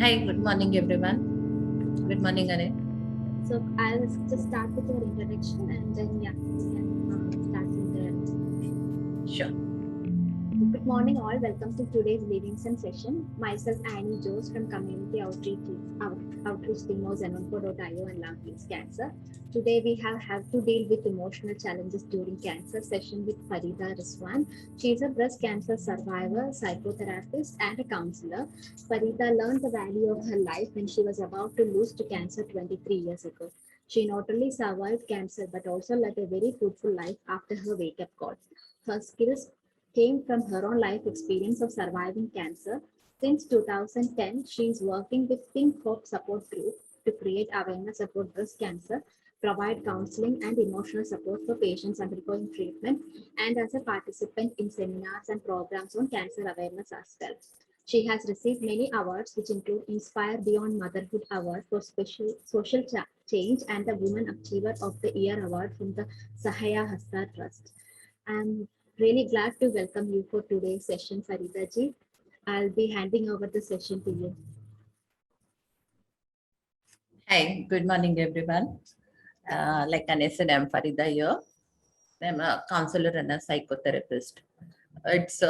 Hi, good morning, everyone. Good morning, Anil. So I'll just start with your introduction and then we can start from there. Sure. Good morning all. Welcome to today's Livingston session. Myself Annie Joes from Community Outreach Team of Zenonco.io and Lung Kills Cancer. Today we have to deal with emotional challenges during cancer session with Farida Rizwan. She is a breast cancer survivor, psychotherapist and a counselor. Farida learned the value of her life when she was about to lose to cancer 23 years ago. She not only survived cancer but also led a very fruitful life after her wake-up call. Her skills came from her own life experience of surviving cancer. Since 2010, she is working with Pink Hope Support Group to create awareness about breast cancer, provide counseling and emotional support for patients undergoing treatment, and as a participant in seminars and programs on cancer awareness as well. She has received many awards, which include Inspire Beyond Motherhood Award for Special Social Change and the Woman Achiever of the Year Award from the Sahaya Hasta Trust. I'm really glad to welcome you for today's session, Farida ji. I'll be handing over the session to you. Hi, good morning, everyone. Like Anil said, I'm Farida here. I'm a counselor and a psychotherapist. It's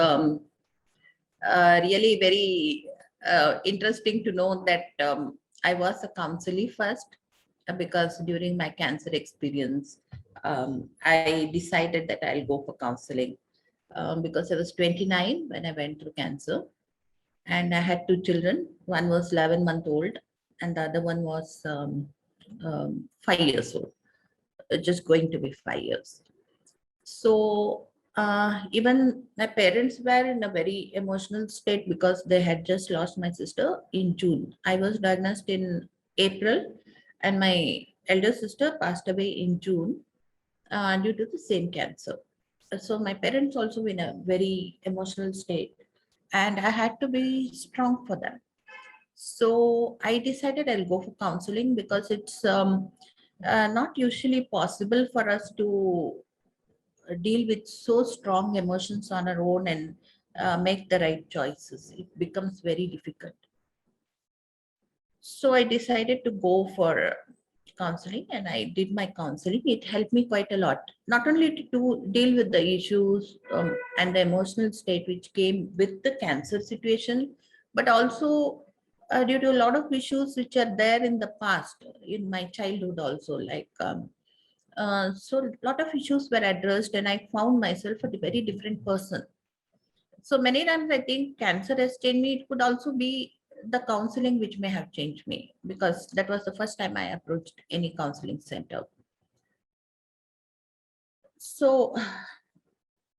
really very interesting to know that I was a counselor first because during my cancer experience, I decided that I'll go for counseling because I was 29 when I went through cancer. And I had two children. One was 11-month old, and the other one was 5 years old, just going to be 5 years. So even my parents were in a very emotional state because they had just lost my sister in June. I was diagnosed in April, and my elder sister passed away in June due to the same cancer. So my parents also in a very emotional state, and I had to be strong for them. So I decided I'll go for counseling because it's not usually possible for us to deal with so strong emotions on our own and make the right choices. It becomes very difficult. So I decided to go for counseling and I did my counseling. It helped me quite a lot, not only to deal with the issues and the emotional state which came with the cancer situation, but also due to a lot of issues which are there in the past, in my childhood also, like so a lot of issues were addressed and I found myself a very different person. So many times I think cancer has changed me. It could also be the counseling which may have changed me because that was the first time I approached any counseling center. So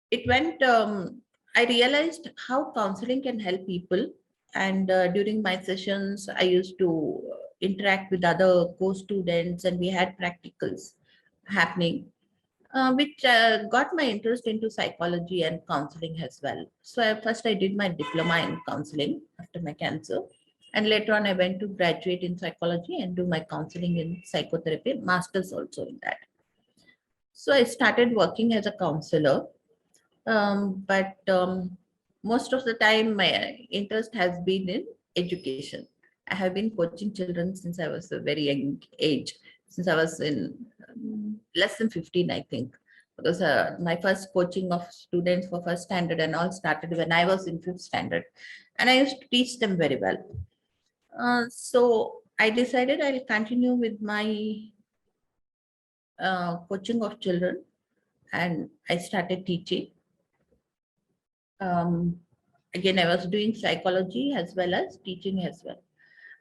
it went, I realized how counseling can help people. And during my sessions, I used to interact with other co-students and we had practicals happening which got my interest into psychology and counseling as well. So first I did my diploma in counseling after my cancer, and later on I went to graduate in psychology and do my counseling in psychotherapy, masters also in that. So I started working as a counselor, but most of the time my interest has been in education. I have been coaching children since I was a very young age, since I was in less than 15, I think. Because my first coaching of students for first standard and all started when I was in fifth standard. And I used to teach them very well. So I decided I'll continue with my coaching of children and I started teaching. Um, Again, I was doing psychology as well as teaching as well.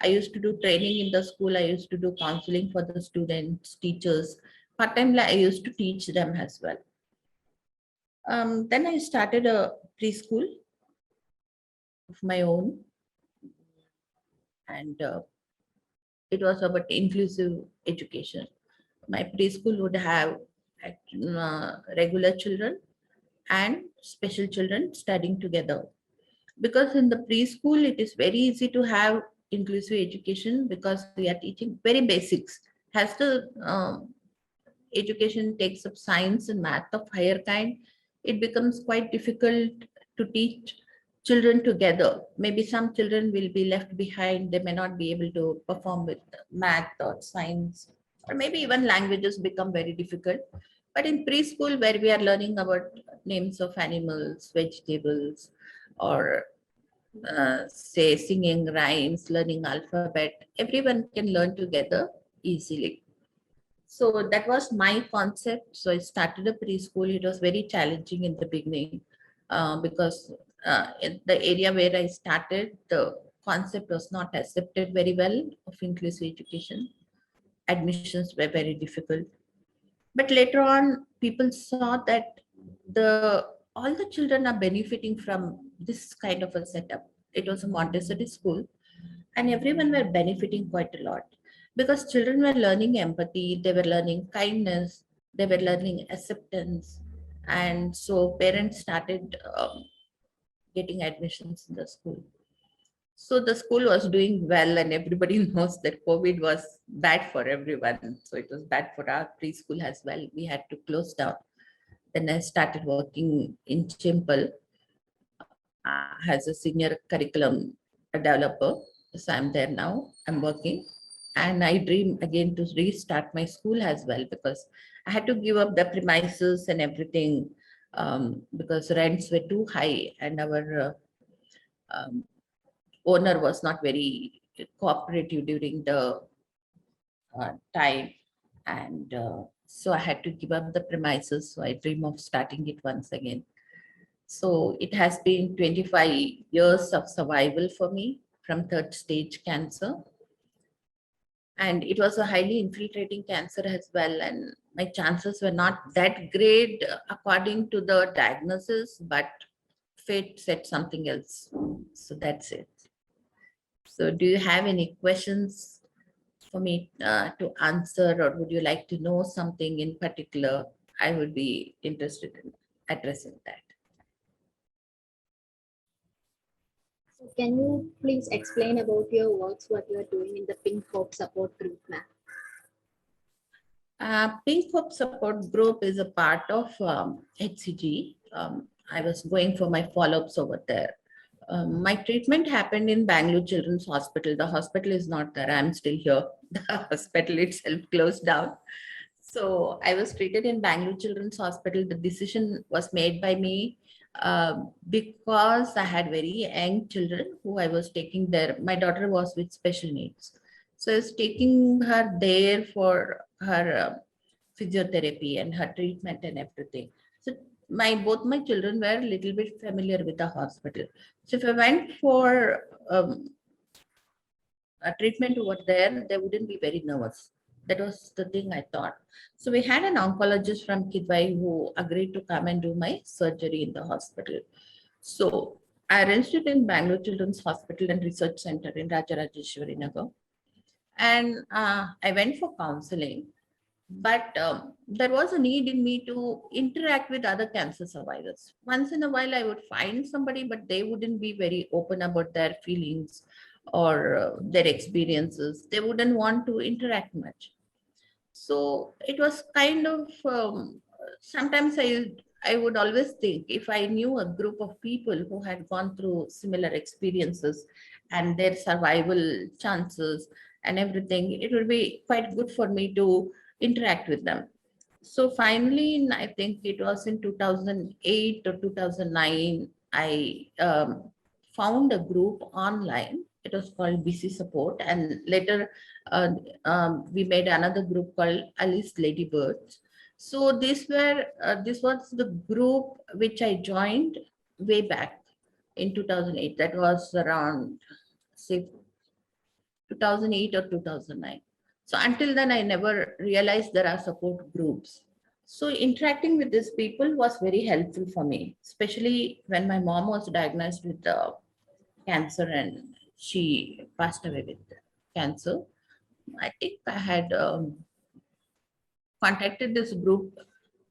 I used to do training in the school. I used to do counseling for the students, teachers. Part time, I used to teach them as well. Then I started a preschool of my own, and it was about inclusive education. My preschool would have regular children and special children studying together. Because in the preschool, it is very easy to have inclusive education because we are teaching very basics. As the education takes up science and math of higher kind, it becomes quite difficult to teach children together. Maybe some children will be left behind. They may not be able to perform with math or science, or maybe even languages become very difficult. But in preschool, where we are learning about names of animals, vegetables, or say singing rhymes, learning alphabet, everyone can learn together easily. So that was my concept. So I started a preschool. It was very challenging in the beginning because in the area where I started, the concept was not accepted very well of inclusive education. Admissions were very difficult. But later on, people saw that the all the children are benefiting from this kind of a setup. It was a Montessori school, and everyone were benefiting quite a lot because children were learning empathy, they were learning kindness, they were learning acceptance, and so parents started getting admissions in the school. So the school was doing well, and everybody knows that COVID was bad for everyone. So it was bad for our preschool as well. We had to close down. Then I started working in Chimple as a senior curriculum developer. So I'm there now. I'm working. And I dream again to restart my school as well because I had to give up the premises and everything because rents were too high and our owner was not very cooperative during the time. And so I had to give up the premises. So I dream of starting it once again. So it has been 25 years of survival for me from third stage cancer. And it was a highly infiltrating cancer as well. And my chances were not that great according to the diagnosis, but fate said something else. So that's it. So do you have any questions for me to answer, or would you like to know something in particular? I would be interested in addressing that. So can you please explain about your works, what you are doing in the Pink Hope support group, ma'am? Pink Hope Support Group is a part of HCG. I was going for my follow-ups over there. My treatment happened in Bangalore Children's Hospital. The hospital is not there. I'm still here. The hospital itself closed down. So I was treated in Bangalore Children's Hospital. The decision was made by me because I had very young children who I was taking there. My daughter was with special needs. So I was taking her there for her physiotherapy and her treatment and everything. So both my children were a little bit familiar with the hospital. So if I went for a treatment over there, they wouldn't be very nervous. That was the thing I thought. So we had an oncologist from Kidwai who agreed to come and do my surgery in the hospital. So I arranged it in Bangalore Children's Hospital and Research Center in Rajarajeshwari Nagar. And I went for counseling, but there was a need in me to interact with other cancer survivors. Once in a while, I would find somebody, but they wouldn't be very open about their feelings or their experiences. They wouldn't want to interact much. So it was kind of sometimes I would always think if I knew a group of people who had gone through similar experiences and their survival chances and everything, it would be quite good for me to interact with them. So finally, I think it was in 2008 or 2009, I found a group online. It was called BC Support, and later uh, we made another group called Alice Ladybirds. So this was the group which I joined way back in 2008. That was around say 2008 or 2009. So until then, I never realized there are support groups. So interacting with these people was very helpful for me, especially when my mom was diagnosed with cancer and she passed away with cancer. I think I had contacted this group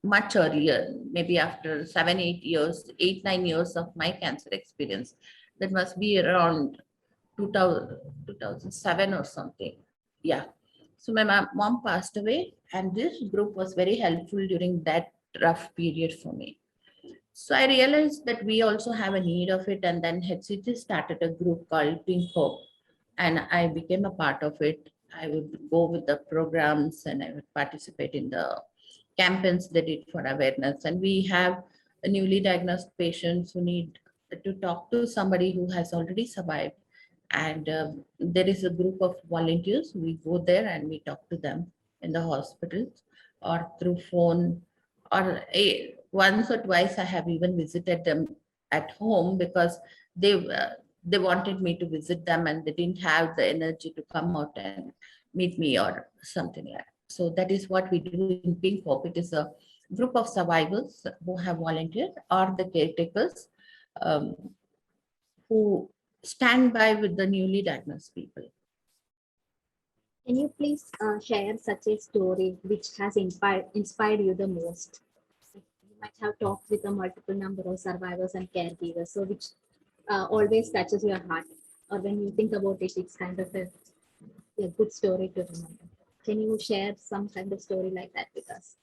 much earlier, maybe after 7, 8 years, 8, 9 years of my cancer experience. That must be around 2000, 2007 or something. Yeah. So my mom passed away, and this group was very helpful during that rough period for me. So I realized that we also have a need of it. And then HCG started a group called Pink Hope, and I became a part of it. I would go with the programs and I would participate in the campaigns they did for awareness. And we have newly diagnosed patients who need to talk to somebody who has already survived. And there is a group of volunteers. We go there and we talk to them in the hospitals or through phone, or once or twice I have even visited them at home, because they wanted me to visit them and they didn't have the energy to come out and meet me or something like that. So that is what we do in Pink Hope. It is a group of survivors who have volunteered, or the caretakers um, who stand by with the newly diagnosed people. Can you please share such a story which has inspired you the most? You might have talked with a multiple number of survivors and caregivers, so which always touches your heart, or when you think about it, it's kind of a good story to remember. Can you share some kind of story like that with us?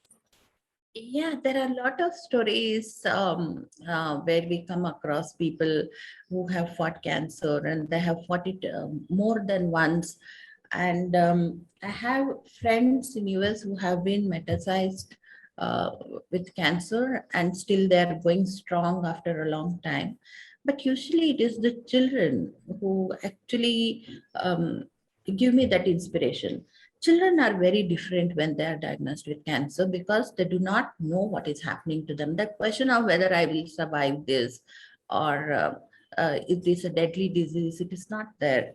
Yeah, there are a lot of stories where we come across people who have fought cancer, and they have fought it more than once. And I have friends in US who have been metastasized uh, with cancer, and still they're going strong after a long time. But usually it is the children who actually give me that inspiration. Children are very different when they are diagnosed with cancer, because they do not know what is happening to them. The question of whether I will survive this, or is this a deadly disease, it is not there.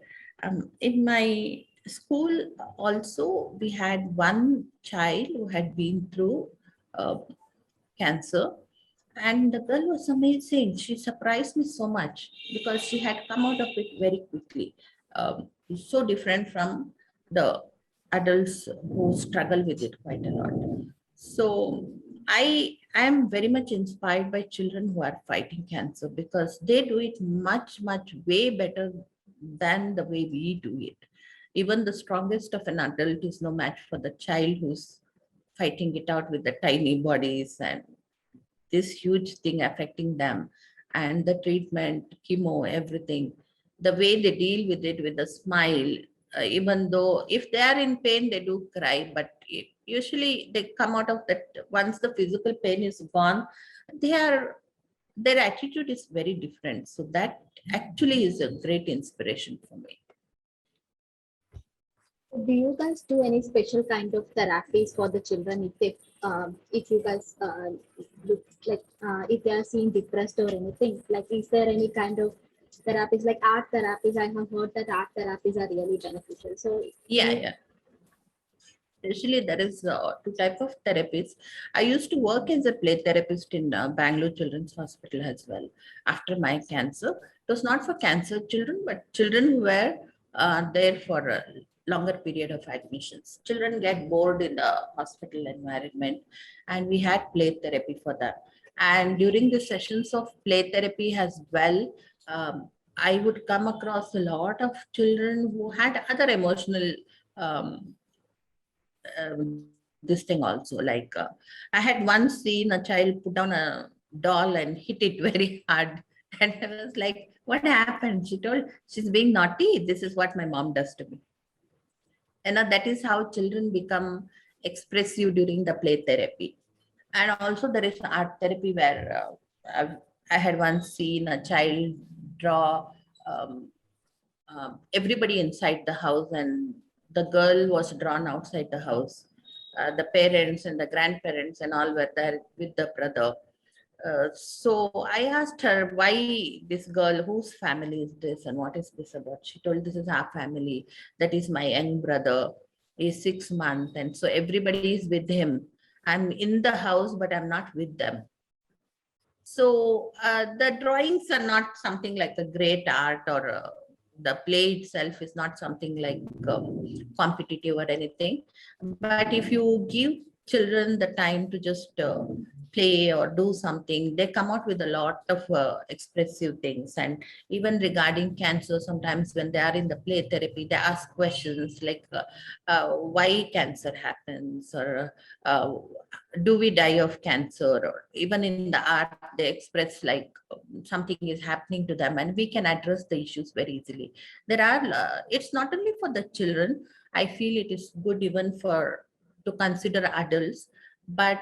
In my school also, we had one child who had been through uh, cancer, and the girl was amazing. She surprised me so much because she had come out of it very quickly. So different from the adults who struggle with it quite a lot. So I am very much inspired by children who are fighting cancer, because they do it much way better than the way we do it. Even the strongest of an adult is no match for the child who's fighting it out with the tiny bodies and this huge thing affecting them, and the treatment, chemo, everything, the way they deal with it with a smile, even though if they are in pain, they do cry, but usually they come out of that. Once the physical pain is gone, they are, their attitude is very different. So that actually is a great inspiration for me. Do you guys do any special kind of therapies for the children if you guys look like if they are seen depressed or anything? Like, is there any kind of therapies like art therapies? I have heard that art therapies are really beneficial. So, Yeah. Usually there is two type of therapies. I used to work as a play therapist in Bangalore Children's Hospital as well after my cancer. It was not for cancer children, but children who were there for a longer period of admissions. Children get bored in the hospital environment, and we had play therapy for them. And during the sessions of play therapy as well, I would come across a lot of children who had other emotional um, this thing also. Like I had once seen a child put down a doll and hit it very hard. And I was like, what happened? She told, she's being naughty. This is what my mom does to me. And that is how children become expressive during the play therapy. And also there is art therapy where I had once seen a child draw um, everybody inside the house, and the girl was drawn outside the house. The parents and the grandparents and all were there with the brother. So I asked her, why this girl, whose family is this and what is this about? She told, this is our family. That is my young brother. He's 6 months. And so everybody is with him. I'm in the house, but I'm not with them. So the drawings are not something like a great art, or the play itself is not something like competitive or anything. But if you give children the time to just play or do something, they come out with a lot of expressive things. And even regarding cancer, sometimes when they are in the play therapy, they ask questions like why cancer happens, or uh, do we die of cancer, or even in the art they express like something is happening to them, and we can address the issues very easily. There are it's not only for the children. I feel it is good even for to consider adults, but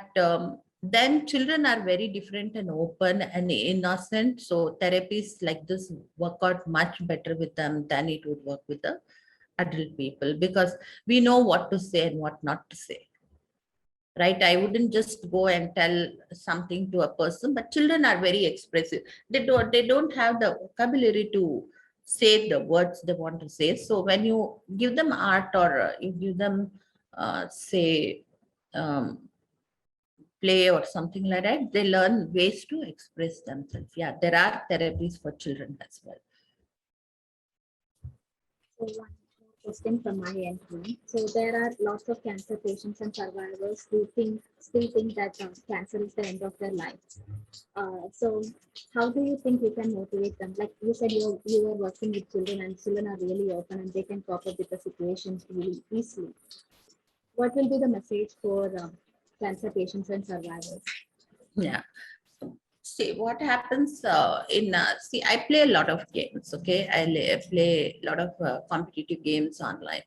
then children are very different and open and innocent, so therapies like this work out much better with them than it would work with the adult people, because we know what to say and what not to say, right? I wouldn't just go and tell something to a person, but children are very expressive. They don't have the vocabulary to say the words they want to say. So when you give them art, or you give them say um, play or something like that, they learn ways to express themselves. Yeah, there are therapies for children as well. So one more question from my end, ma'am. So there are lots of cancer patients and survivors who still think that cancer is the end of their lives. So how do you think you can motivate them? Like you said, you are working with children, and children are really open and they can cope up with the situations really easily. What will be the message for cancer patients and survivors? Yeah. See what happens see, I play a lot of games. Okay, play a lot of competitive games online.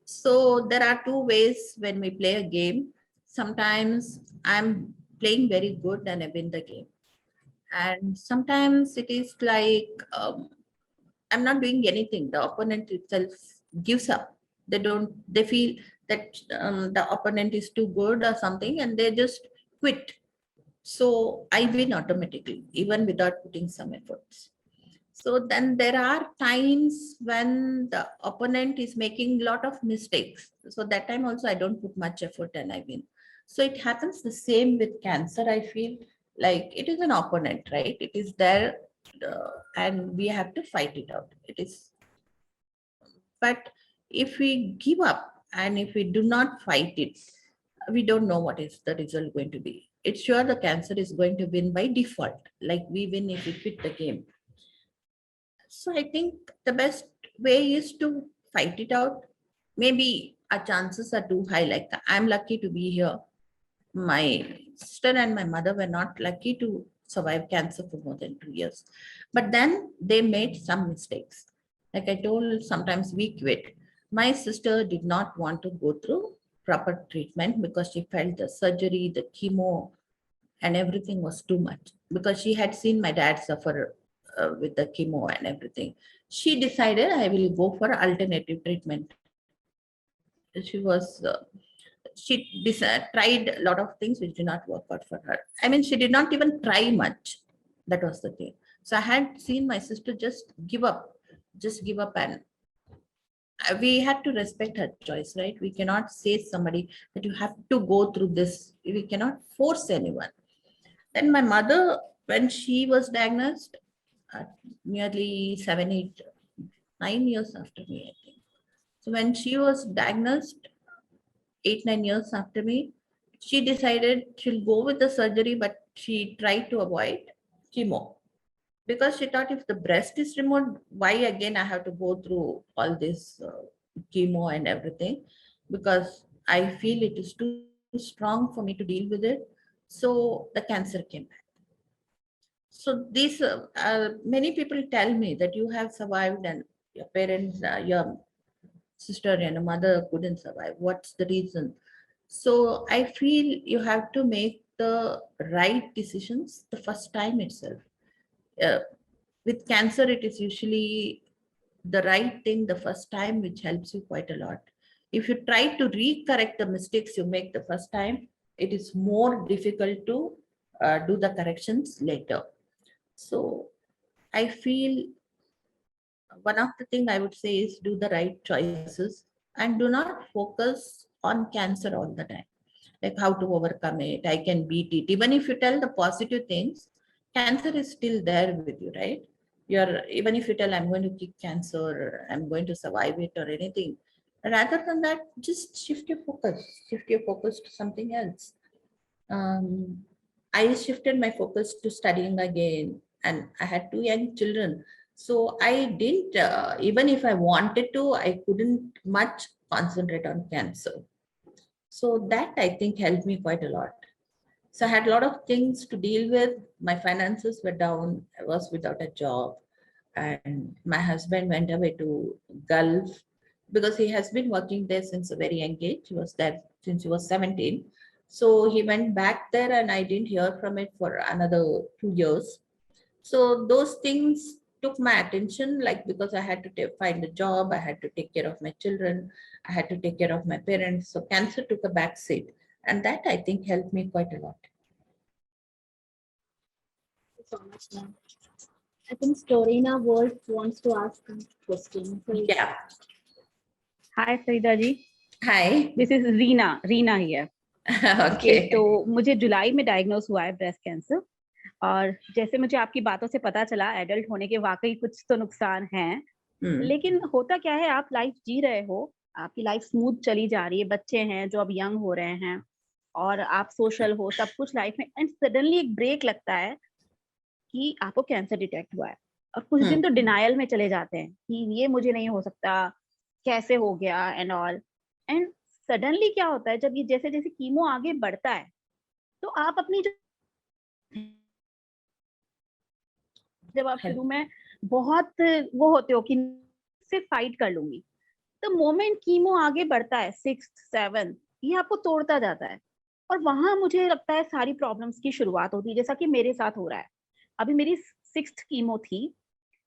So there are two ways when we play a game. Sometimes I'm playing very good and I win the game, and sometimes it is like I'm not doing anything. The opponent itself gives up. They feel that the opponent is too good or something, and they just quit. So I win automatically, even without putting some efforts. So then there are times when the opponent is making a lot of mistakes. So that time also I don't put much effort and I win. So it happens the same with cancer. I feel like it is an opponent, right? It is there, and we have to fight it out. It is, but if we give up and if we do not fight it, we don't know what is the result going to be. It's sure the cancer is going to win by default, like we win if we quit the game. So I think the best way is to fight it out. Maybe our chances are too high. Like I'm lucky to be here. My sister and my mother were not lucky to survive cancer for more than 2 years. But then they made some mistakes. Like I told, sometimes we quit. My sister did not want to go through proper treatment because she felt the surgery, the chemo, and everything was too much, because she had seen my dad suffer with the chemo and everything. She decided I will go for alternative treatment. She was tried a lot of things which did not work out for her. I mean, she did not even try much. That was the thing. So I had seen my sister just give up, and we had to respect her choice, right? We cannot say somebody that you have to go through this. We cannot force anyone. Then my mother, when she was diagnosed, nearly 7, 8, 9 years after me, I think. So when she was diagnosed, 8, 9 years after me, she decided she'll go with the surgery, but she tried to avoid chemo, because she thought if the breast is removed, why again I have to go through all this chemo and everything, because I feel it is too strong for me to deal with it. So the cancer came back. So these many people tell me that you have survived and your parents, your sister and mother couldn't survive. What's the reason? So I feel you have to make the right decisions the first time itself. Uh, with cancer, it is usually the right thing the first time, which helps you quite a lot. If you try to recorrect the mistakes you make the first time, it is more difficult to do the corrections later. So I feel one of the thing I would say is do the right choices and do not focus on cancer all the time. Like how to overcome it, I can beat it. Even if you tell the positive things, cancer is still there with you, right? You're even if you tell I'm going to kick cancer, or I'm going to survive it or anything. Rather than that, just shift your focus to something else. Um, I shifted my focus to studying again, and I had two young children. So I didn't, even if I wanted to, I couldn't much concentrate on cancer. So that I think helped me quite a lot. So I had a lot of things to deal with. My finances were down. I was without a job, and my husband went away to Gulf because he has been working there since a very young age. He was there since he was 17. So he went back there, and I didn't hear from it for another 2 years. So those things took my attention, like because I had to find a job, I had to take care of my children, I had to take care of my parents. So cancer took a back seat, and that I think helped me quite a lot. Thank you so much, ma'am. I think Storina World wants to ask a question. So Yeah. Hi Sarita ji, Hi. This is Reena here. Okay. तो मुझे जुलाई में diagnose हुआ है breast cancer, और जैसे मुझे आपकी बातों से पता चला एडल्ट होने के वाकई कुछ तो नुकसान हैं, लेकिन होता क्या है, आप लाइफ जी रहे हो, आपकी लाइफ स्मूथ चली जा रही है, बच्चे हैं जो अब यंग हो रहे हैं और आप सोशल हो, सब कुछ लाइफ में, एंड सडनली एक ब्रेक लगता है कि आपको कैंसर डिटेक्ट हुआ है, और कुछ दिन तो डिनायल में चले जाते हैं कि ये मुझे नहीं हो सकता, कैसे हो गया एंड ऑल। एंड सडनली क्या होता है, जब ये जैसे जैसे कीमो आगे बढ़ता है तो आप अपनी जब आप शुरू में बहुत वो होते हो कि से फाइट कर लूंगी, तो मोमेंट कीमो आगे बढ़ता है 6th 7th, ये आपको तोड़ता जाता है, और वहां मुझे लगता है सारी प्रॉब्लम्स की शुरुआत होती है, जैसा कि मेरे साथ हो रहा है। अभी मेरी 6th कीमो थी,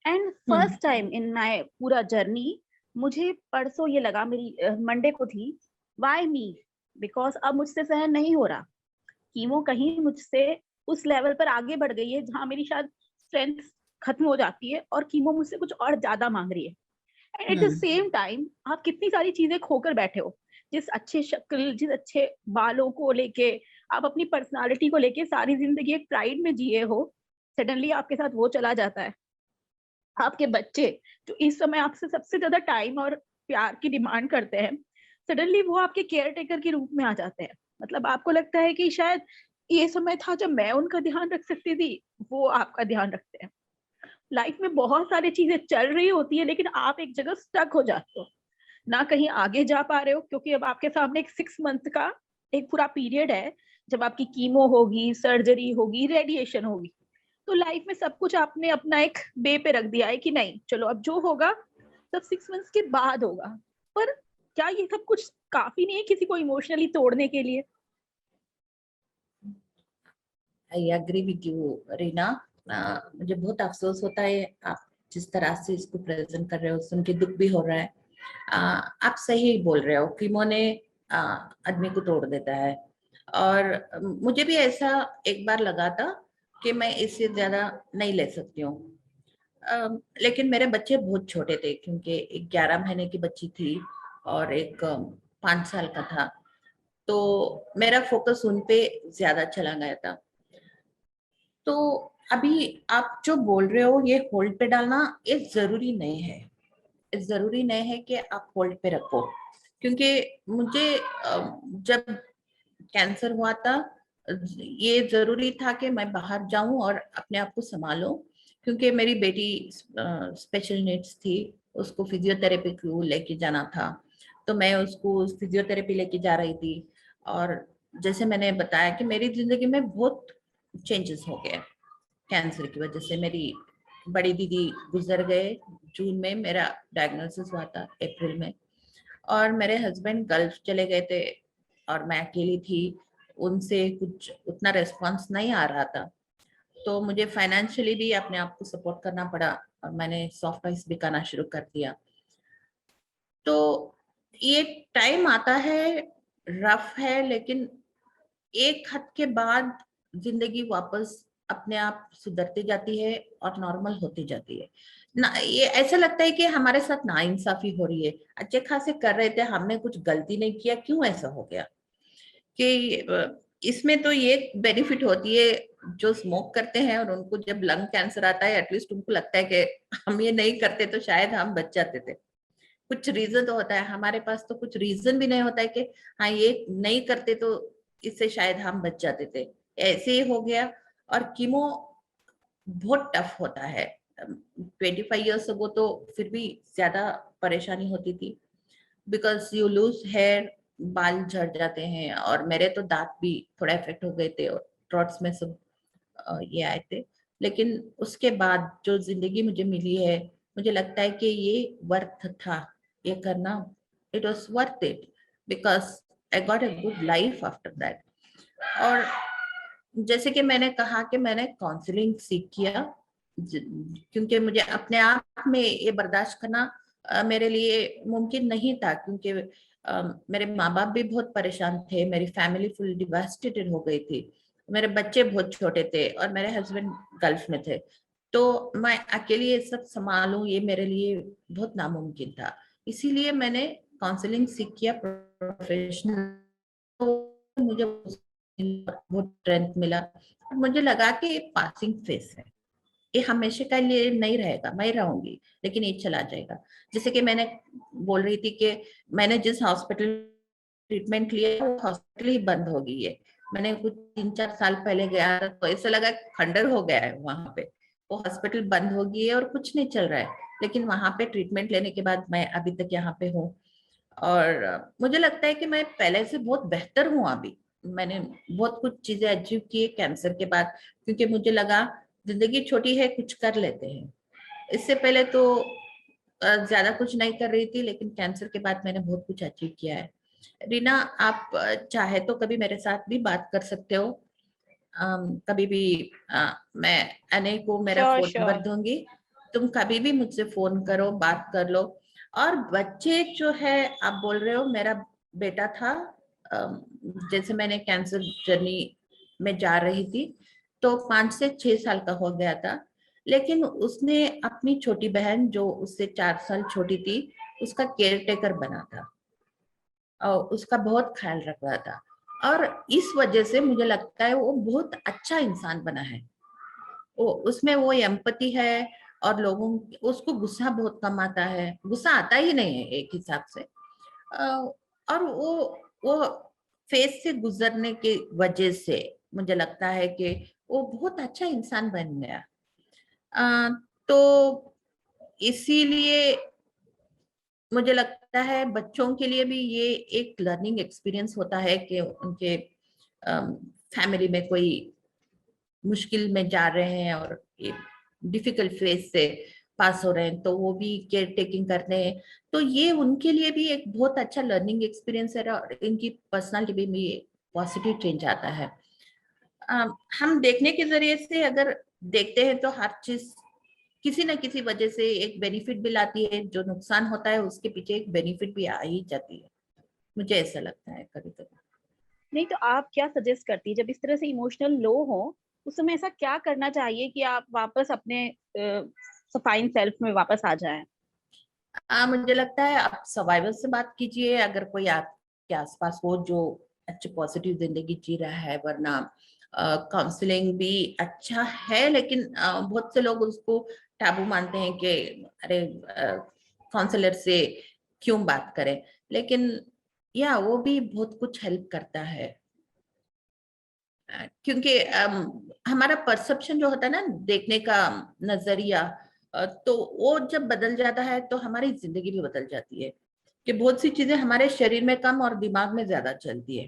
and first time in my पूरा जर्नी मुझे परसों ये लगा, मेरी मंडे को थी, व्हाई मी, बिकॉज अब मुझसे सहन नहीं हो रहा, कीमो कहीं मुझसे उस लेवल पर आगे बढ़ गई है जहां मेरी शायद स्ट्रेंथ खत्म हो जाती है और कीमो मुझसे कुछ और ज्यादा मांग रही है। And at the same time आप कितनी सारी चीजें खोकर बैठे हो, जिस अच्छे शक्ल, जिस अच्छे बालों को लेके, आप अपनी पर्सनालिटी को लेके सारी जिंदगी एक प्राइड में जिए हो, सडनली आपके साथ वो चला जाता है। आपके बच्चे जो इस समय आपसे सबसे ज्यादा टाइम और प्यार की डिमांड करते हैं, सडनली वो आपके केयर टेकर के रूप में आ जाते हैं। मतलब आपको लगता है कि शायद ये समय था जब मैं उनका ध्यान रख सकती थी, वो आपका ध्यान रखते हैं। लाइफ में बहुत सारी चीजें चल रही होती है, लेकिन आप एक जगह स्टक हो जाते हो, ना कहीं आगे जा पा रहे हो, क्योंकि अब आपके सामने एक 6 मंथ का एक पूरा पीरियड है जब आपकी कीमो होगी, सर्जरी होगी, रेडिएशन होगी। तो लाइफ में सब कुछ आपने अपना एक बे पे रख दिया है कि नहीं चलो अब जो होगा सब 6 मंथ्स के बाद होगा। पर क्या ये सब कुछ काफी नहीं है किसी को इमोशनली तोड़ने के लिए? I agree with you Reena. मुझे बहुत अफसोस होता है आप जिस तरह से इसको प्रेजेंट कर रहे हो, सुन के दुख भी हो रहा है। आप सही बोल रहे हो, कीमो ने आदमी को तोड़ देता है, और मुझे भी ऐसा एक बार लगा था कि मैं इससे ज्यादा नहीं ले सकती हूँ। लेकिन मेरे बच्चे बहुत छोटे थे, क्योंकि एक 11 महीने की बच्ची थी और एक 5 साल का था, तो मेरा फोकस उन पे ज्यादा चला गया था। तो अभी आप जो बोल रहे हो ये होल्ड पे डालना, ये जरूरी नहीं है, जरूरी नहीं है कि आप होल्ड पे रखो, क्योंकि मुझे जब कैंसर हुआ था ये जरूरी था कि मैं बाहर जाऊं और अपने आप को संभालूं, क्योंकि मेरी बेटी स्पेशल नीड्स थी, उसको फिजियोथेरेपी को लेके जाना था, तो मैं उसको फिजियोथेरेपी लेके जा रही थी। और जैसे मैंने बताया कि मेरी जिंदगी में बहुत चेंजेस हो गए कैंसर की वजह से। मेरी बड़ी दीदी गुजर गए जून में, मेरा डायग्नोसिस हुआ था अप्रैल में, और मेरे हस्बैंड गल्फ चले गए थे और मैं अकेली थी, उनसे कुछ उतना रिस्पांस नहीं आ रहा था, तो मुझे फाइनेंशियली भी अपने आप को सपोर्ट करना पड़ा, और मैंने सॉफ्ट टॉयज बिकाना शुरू कर दिया। तो ये टाइम आता है, रफ है, लेकिन एक हद के बाद जिंदगी वापस अपने आप सुधरती जाती है और नॉर्मल होती जाती है ना। ये ऐसा लगता है कि हमारे साथ नाइंसाफी हो रही है, अच्छे खासे कर रहे थे, हमने कुछ गलती नहीं किया, क्यों ऐसा हो गया। कि इसमें तो ये बेनिफिट होती है, जो स्मोक करते हैं और उनको जब लंग कैंसर आता है, एटलीस्ट उनको लगता है कि हम ये नहीं करते तो शायद हम बच जाते थे। कुछ रीजन तो होता है, हमारे पास तो कुछ रीजन भी नहीं होता है कि हाँ ये नहीं करते तो इससे शायद हम बच जाते थे। ऐसे ही हो गया। और कीमो बहुत टफ होता है। 25 years ago तो फिर भी ज्यादा परेशानी होती थी, बिकॉज यू लूज हेयर, बाल झड़ जाते हैं, और मेरे तो दांत भी थोड़ा इफेक्ट हो गए थे और ट्रॉट्स में सब ये आए थे। लेकिन उसके बाद जो जिंदगी मुझे मिली है, मुझे लगता है कि ये वर्थ था ये करना। It was worth it because I got a good life after that. और जैसे कि मैंने कहा कि मैंने काउंसलिंग सीख किया, क्योंकि मुझे अपने आप में ये बर्दाश्त करना मेरे लिए मुमकिन नहीं था, क्योंकि मेरे माँ बाप भी बहुत परेशान थे, मेरी फैमिली फुल डिवास्टेटेड हो गई थी, मेरे बच्चे बहुत छोटे थे और मेरे हस्बैंड गल्फ में थे। तो मैं अकेले ये सब संभालूं, ये मेरे लिए बहुत नामुमकिन था। इसीलिए मैंने काउंसलिंग सीख किया प्रोफेशनल। तो मुझे बहुत स्ट्रेंथ मिला और मुझे लगा कि ये पासिंग फेस है, ये हमेशा के लिए नहीं रहेगा, मैं रहूंगी लेकिन ये चला जाएगा। जैसे कि मैंने बोल रही थी कि मैंने जिस हॉस्पिटल ट्रीटमेंट लिया वो हॉस्पिटल ही बंद हो गई है। मैंने कुछ 3-4 साल पहले गया तो ऐसा लगा खंडर हो गया है वहां पे। वो हॉस्पिटल बंद हो गई है और कुछ नहीं चल रहा है, लेकिन वहां पे ट्रीटमेंट लेने के बाद मैं अभी तक यहाँ पे हूँ। और मुझे लगता है कि मैं पहले से बहुत बेहतर हूँ अभी। मैंने बहुत कुछ चीजें अचीव की कैंसर के बाद, क्योंकि मुझे लगा जिंदगी छोटी है, कुछ कर लेते हैं। इससे पहले तो ज्यादा कुछ नहीं कर रही थी, लेकिन कैंसर के बाद मैंने बहुत कुछ अचीव किया है। रीना, आप चाहे तो कभी मेरे साथ भी बात कर सकते हो। कभी भी मैं अने को मेरा श्योर फोन नंबर श्योर। दूंगी, तुम कभी भी मुझसे फोन करो, बात कर लो। और बच्चे जो है, आप बोल रहे हो, मेरा बेटा था, जैसे मैंने कैंसर जर्नी में जा रही थी तो 5 से 6 साल का हो गया था, लेकिन उसने अपनी छोटी बहन जो उससे 4 साल छोटी थी उसका केयर टेकर बना था और उसका बहुत ख्याल रख रहा था। और इस वजह से मुझे लगता है वो बहुत अच्छा इंसान बना है। वो उसमें वो एम्पैथी है, और लोगों उसको गुस्सा बहुत कम आता है, गुस्सा आता ही नहीं है एक हिसाब से। और वो फेस से गुजरने की वजह से मुझे लगता है कि वो बहुत अच्छा इंसान बन गया। तो इसीलिए मुझे लगता है बच्चों के लिए भी ये एक लर्निंग एक्सपीरियंस होता है कि उनके फैमिली में कोई मुश्किल में जा रहे हैं और ये डिफिकल्ट फेज से पास हो रहे हैं, तो वो भी केयर टेकिंग करते हैं। तो ये उनके लिए भी एक बहुत अच्छा लर्निंग एक्सपीरियंस है और इनकी पर्सनालिटी में भी पॉजिटिव चेंज आता है। हम देखने के जरिए से अगर देखते हैं तो हर चीज किसी न किसी वजह से एक बेनिफिट भी लाती है, जो नुकसान होता है उसके पीछे एक बेनिफिट भी आ ही जाती है, मुझे ऐसा लगता है कभी कभी। नहीं तो आप क्या सजेस्ट करती है जब इस तरह से इमोशनल लो हो, उस समय ऐसा क्या करना चाहिए कि आप वापस अपने फाइन सेल्फ में वापस आ जाएं? मुझे लगता है आप सर्वाइवर से बात कीजिए, अगर कोई आपके आसपास हो जो अच्छी पॉजिटिव जिंदगी जी रहा है। वरना काउंसलिंग भी अच्छा है, लेकिन बहुत से लोग उसको टैबू मानते हैं कि अरे काउंसलर से क्यों बात करें। लेकिन या वो भी बहुत कुछ हेल्प करता है, क्योंकि हमारा परसेप्शन जो होता है ना, देखने का नजरिया, तो वो जब बदल जाता है तो हमारी जिंदगी भी बदल जाती है। कि बहुत सी चीजें हमारे शरीर में कम और दिमाग में ज्यादा चलती है,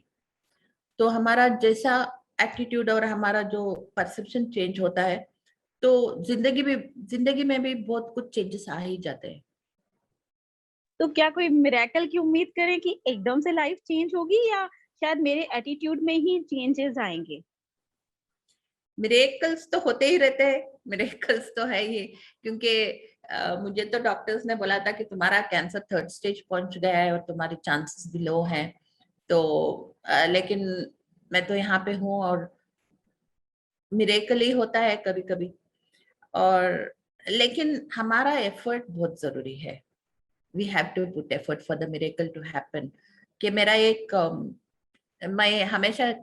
तो हमारा जैसा एटीट्यूड और हमारा जो परसेप्शन चेंज होता है, तो जिंदगी में भी बहुत कुछ चेंजेस आ ही जाते हैं। तो क्या कोई मिरेकल की उम्मीद करें कि एकदम से लाइफ चेंज होगी, या शायद मेरे एटीट्यूड में ही चेंजेस आएंगे? मिरेकल्स तो होते ही रहते हैं, मिरेकल्स तो है ही, क्योंकि मुझे तो डॉक्टर्स ने बोला था कि तुम्हारा कैंसर 3rd स्टेज पहुंच गया है और तुम्हारे चांसेस भी लो हैं। तो लेकिन मैं तो यहाँ पे हूँ और मिरेकल ही होता है कभी कभी। और लेकिन हमारा एफर्ट बहुत जरूरी है। We have to put effort for the miracle to happen. कि मेरा एक मैं हमेशा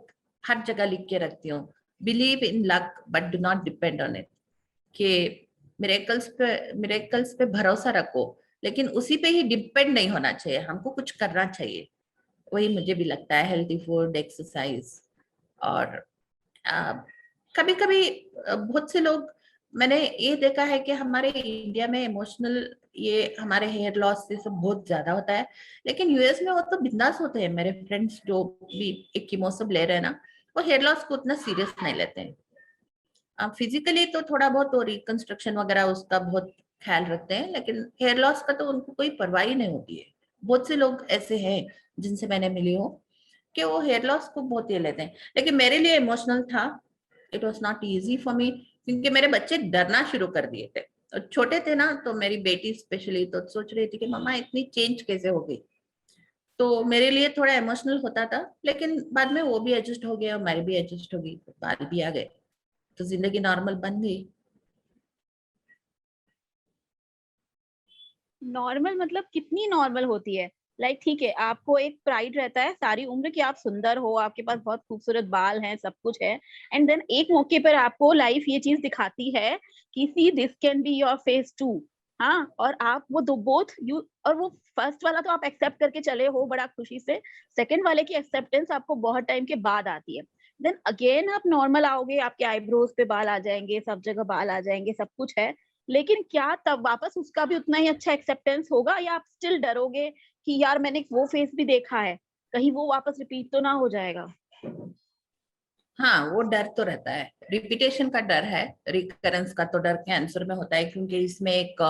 हर जगह लिख के रखती हूँ, believe in luck but do not depend on it. कि मिरेकल्स पे भरोसा रखो, लेकिन उसी पे ही डिपेंड नहीं होना चाहिए, हमको कुछ करना चाहिए। वही मुझे भी लगता है, हेल्थी फूड, एक्सरसाइज, और कभी कभी बहुत से लोग, मैंने ये देखा है कि हमारे इंडिया में इमोशनल, ये हमारे हेयर लॉस से सब बहुत ज्यादा होता है, लेकिन यूएस में वो तो बिंदास होते हैं। मेरे फ्रेंड्स जो भी एक कीमोसब ले रहे हैं ना, वो हेयर लॉस को उतना सीरियस नहीं लेते हैं। फिजिकली तो थोड़ा बहुत और रिकंस्ट्रक्शन वगैरह उसका बहुत ख्याल रखते हैं, लेकिन हेयर लॉस का तो उनको कोई परवाह ही नहीं होती है। बहुत से लोग ऐसे हैं जिनसे मैंने मिली हूँ कि वो हेयर लॉस को बहुत ये लेते हैं, लेकिन मेरे लिए इमोशनल था। It was not easy for me, क्योंकि मेरे बच्चे डरना शुरू कर दिए थे। और छोटे थे ना, तो मेरी बेटी स्पेशली तो सोच रही थी कि मम्मा इतनी चेंज कैसे हो गई। तो मेरे लिए थोड़ा इमोशनल होता था, लेकिन बाद में वो भी एडजस्ट हो गया और मैं भी एडजस्ट हो गई, बाल भी आ गए, तो जिंदगी नॉर्मल बन गई। नॉर्मल मतलब कितनी नॉर्मल होती है? लाइक ठीक है, आपको एक प्राइड रहता है सारी उम्र कि आप सुंदर हो, आपके पास बहुत खूबसूरत बाल हैं, सब कुछ है, एंड देन एक मौके पर आपको लाइफ ये चीज दिखाती है कि see this can be your face too. हाँ, और आप वो दो बोथ यू, और वो फर्स्ट वाला तो आप एक्सेप्ट करके चले हो बड़ा खुशी से, सेकंड वाले की एक्सेप्टेंस आपको बहुत टाइम के बाद आती है। देन अगेन आप नॉर्मल आओगे, आपके आईब्रोज पे बाल आ जाएंगे, सब जगह बाल आ जाएंगे, सब कुछ है, लेकिन क्या तब वापस उसका भी उतना ही अच्छा एक्सेप्टेंस होगा, या आप स्टिल डरोगे कि यार मैंने वो फेस भी देखा है, कहीं वो वापस रिपीट तो ना हो जाएगा? हाँ, वो डर तो रहता है, रिपीटेशन का डर है, रिकरेंस का तो डर कैंसर में होता है, क्योंकि इसमें एक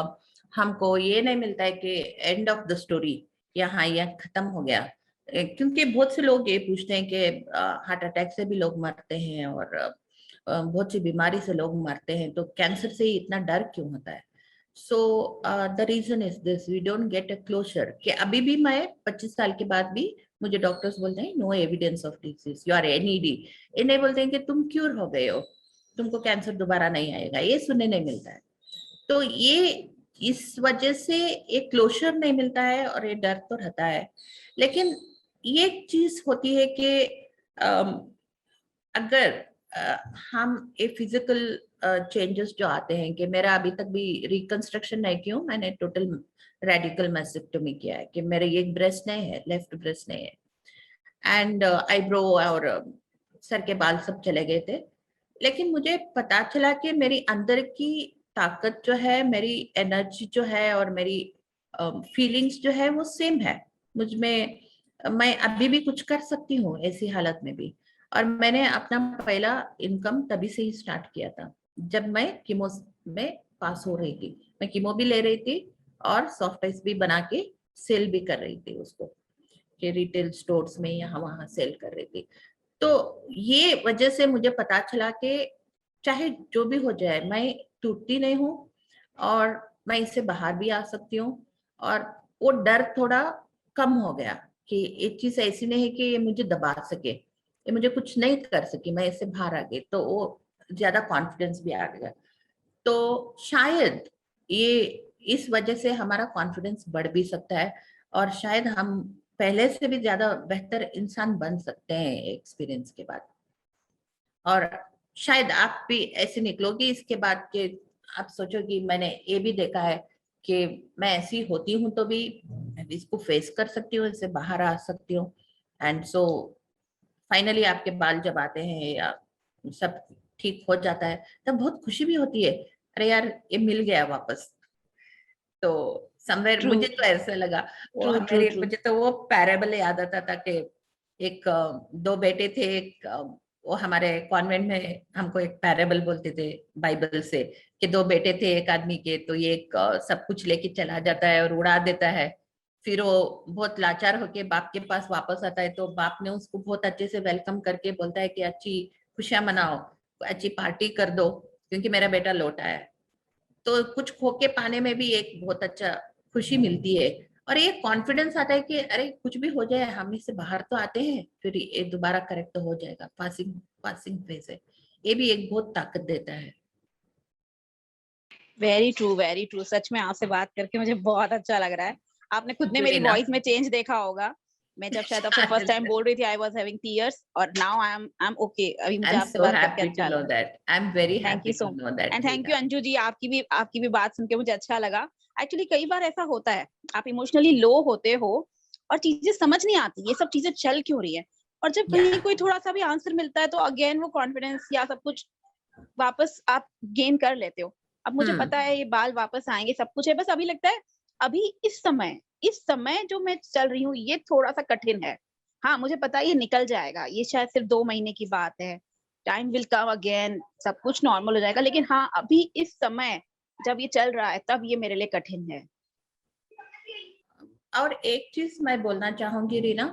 हमको ये नहीं मिलता है कि एंड ऑफ द स्टोरी, यहाँ यह खत्म हो गया। क्योंकि बहुत से लोग ये पूछते हैं कि हार्ट अटैक से भी लोग मरते हैं और बहुत सी बीमारी से लोग मरते हैं, तो कैंसर से इतना डर क्यों होता है? So the reason is this, we don't get a closure, कि अभी भी मैं 25 साल के बाद भी मुझे डॉक्टर्स बोलते हैं no evidence of disease, you are NED. इन्हें बोलते हैं कि तुम क्योर हो गए हो, तुमको कैंसर दोबारा नहीं आएगा, ये सुनने नहीं मिलता है। तो ये इस वजह से एक क्लोजर नहीं मिलता है और ये डर तो रहता है। लेकिन ये चीज होती है कि अगर हम ये फिजिकल चेंजेस जो आते हैं, कि मेरा अभी तक भी रिकंस्ट्रक्शन नहीं किया, मैंने टोटल रेडिकल मैस्टेक्टोमी किया है, कि मेरे एक ब्रेस्ट नहीं है, लेफ्ट ब्रेस्ट नहीं है, एंड आईब्रो और सर के बाल सब चले गए थे। लेकिन मुझे पता चला कि मेरी अंदर की ताकत जो है, मेरी एनर्जी जो है और मेरी फीलिंग्स जो है वो सेम है मुझ में। मैं अभी भी कुछ कर सकती हूँ ऐसी हालत में भी। और मैंने अपना पहला इनकम तभी से ही स्टार्ट किया था, जब मैं कीमो में पास हो रही थी। मैं कीमो भी ले रही थी और सॉफ्ट आइस भी बना के सेल भी कर रही थी उसको, कि रिटेल स्टोर्स में यहाँ वहां सेल कर रही थी। तो ये वजह से मुझे पता चला कि चाहे जो भी हो जाए, मैं टूटती नहीं हूँ और मैं इससे बाहर भी आ सकती हूँ। और वो डर थोड़ा कम हो गया कि एक चीज ऐसी नहीं है कि ये मुझे दबा सके, ये मुझे कुछ नहीं कर सकी, मैं इससे बाहर आ गई, तो वो ज्यादा कॉन्फिडेंस भी आ गया। तो शायद ये इस वजह से हमारा कॉन्फिडेंस बढ़ भी सकता है, और शायद हम पहले से भी ज्यादा बेहतर इंसान बन सकते हैं एक्सपीरियंस के बाद। और शायद आप भी ऐसे निकलोगी इसके बाद कि आप सोचो कि मैंने ये भी देखा है कि मैं ऐसी होती हूँ तो भी मैं भी इसको फेस कर सकती हूँ, इससे बाहर आ सकती हूँ। एंड सो फाइनली आपके बाल जब आते हैं या सब ठीक हो जाता है, तब बहुत खुशी भी होती है, अरे यार ये मिल गया वापस। तो समवेयर ट्रू मुझे तो ऐसा लगा। वो ट्रू ट्रू मेरे ट्रू। मुझे तो वो पैराबल याद आता था कि एक दो बेटे थे, एक वो हमारे कॉन्वेंट में हमको एक पैराबल बोलते थे बाइबल से, कि दो बेटे थे एक आदमी के, तो ये एक सब कुछ लेके चला जाता है और उड़ा देता है। फिर वो बहुत लाचार होके बाप के पास वापस आता है, तो बाप ने उसको बहुत अच्छे से वेलकम करके बोलता है कि अच्छी खुशियां मनाओ, अच्छी पार्टी कर दो, क्योंकि मेरा बेटा लौटा है। तो कुछ खो के पाने में भी एक बहुत अच्छा खुशी मिलती है। और ये कॉन्फिडेंस आता है कि अरे कुछ भी हो जाए हम इससे बाहर तो आते हैं, फिर ये दोबारा करेक्ट तो हो जाएगा, पासिंग पासिंग फेज है। ये भी एक बहुत ताकत देता है। Very true very true. सच में आपसे बात करके मुझे बहुत अच्छा लग रहा है। आपने खुद ने मेरी ना वॉइस में चेंज देखा होगा। मैं जब शायद अपने फर्स्ट टाइम बोल रही थी आई वाज हैविंग टीयर्स, और नाउ आई एम ओके। अभी आई मुझे एम आपसे सो बात करके हैप्पी टू अच्छा नो लगा। That, I am very thank happy you so to know that and thank you Reena. Anju ji, आपकी भी बात सुन के मुझे अच्छा लगा। एक्चुअली कई बार ऐसा होता है, आप इमोशनली लो होते हो और चीजें समझ नहीं आती ये सब चीजें चल क्यों रही है, और जब Yeah. कहीं कोई थोड़ा सा भी आंसर मिलता है तो अगेन वो कॉन्फिडेंस या सब कुछ वापस आप गेन कर लेते हो। अब मुझे पता है ये बाल वापस आएंगे, सब कुछ है, बस अभी लगता है अभी इस समय जो मैं चल रही हूँ ये थोड़ा सा कठिन है। हाँ, मुझे पता है ये निकल जाएगा, ये शायद सिर्फ 2 महीने की बात है, टाइम विल कम अगेन, सब कुछ नॉर्मल हो जाएगा, लेकिन हाँ अभी इस समय जब ये चल रहा है तब ये मेरे लिए कठिन है। और एक चीज मैं बोलना चाहूंगी रीना,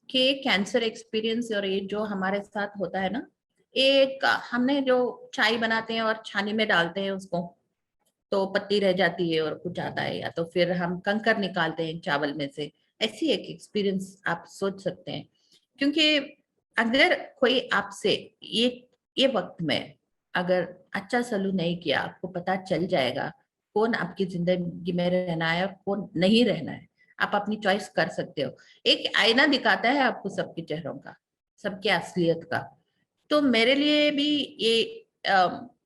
कि कैंसर एक्सपीरियंस और ये जो हमारे साथ होता है ना, एक हमने जो चाय बनाते हैं और छानी में डालते हैं उसको, तो पत्ती रह जाती है और कुछ आता है, या तो फिर हम कंकर निकालते हैं चावल में से, ऐसी एक एक्सपीरियंस आप सोच सकते हैं। क्योंकि अगर कोई आपसे ये वक्त में अगर अच्छा सलूक नहीं किया, आपको पता चल जाएगा कौन आपकी जिंदगी में रहना है और कौन नहीं रहना है। आप अपनी चॉइस कर सकते हो। एक आईना दिखाता है आपको सबके चेहरों का, सबके असलियत का। तो मेरे लिए भी ये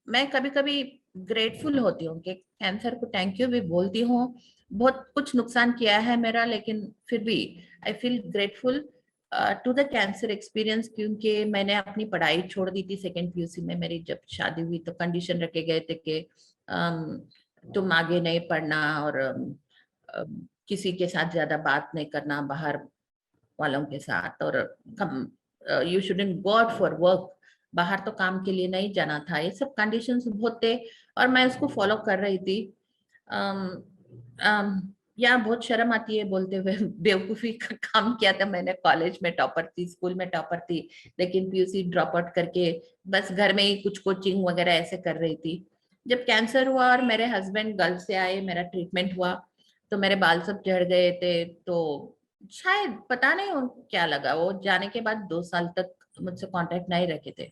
मैं कभी कभी ग्रेटफुल होती हूँ कि कैंसर को थैंक यू भी बोलती हूँ। बहुत कुछ नुकसान किया है मेरा, लेकिन फिर भी I feel grateful to the cancer experience, क्योंकि मैंने अपनी पढ़ाई छोड़ दी थी। सेकेंड पीयूसी में मेरी जब शादी हुई तो कंडीशन रखे गए थे कि तुम आगे नहीं पढ़ना, और किसी के साथ ज्यादा बात नहीं करना बाहर वालों के साथ, और you shouldn't go out for work, बाहर तो काम के लिए नहीं जाना था। ये सब कंडीशंस बहुत थे और मैं उसको फॉलो कर रही थी। यहाँ बहुत शर्म आती है बोलते हुए, बेवकूफी का काम किया था मैंने। कॉलेज में टॉपर थी, स्कूल में टॉपर थी, लेकिन पीयूसी ड्रॉप आउट करके बस घर में ही कुछ कोचिंग वगैरह ऐसे कर रही थी। जब कैंसर हुआ और मेरे हस्बैंड गल्फ से आए, मेरा ट्रीटमेंट हुआ, तो मेरे बाल सब झड़ गए थे। तो शायद पता नहीं क्या लगा, वो जाने के बाद 2 साल तक मुझसे कांटेक्ट नहीं रखे थे।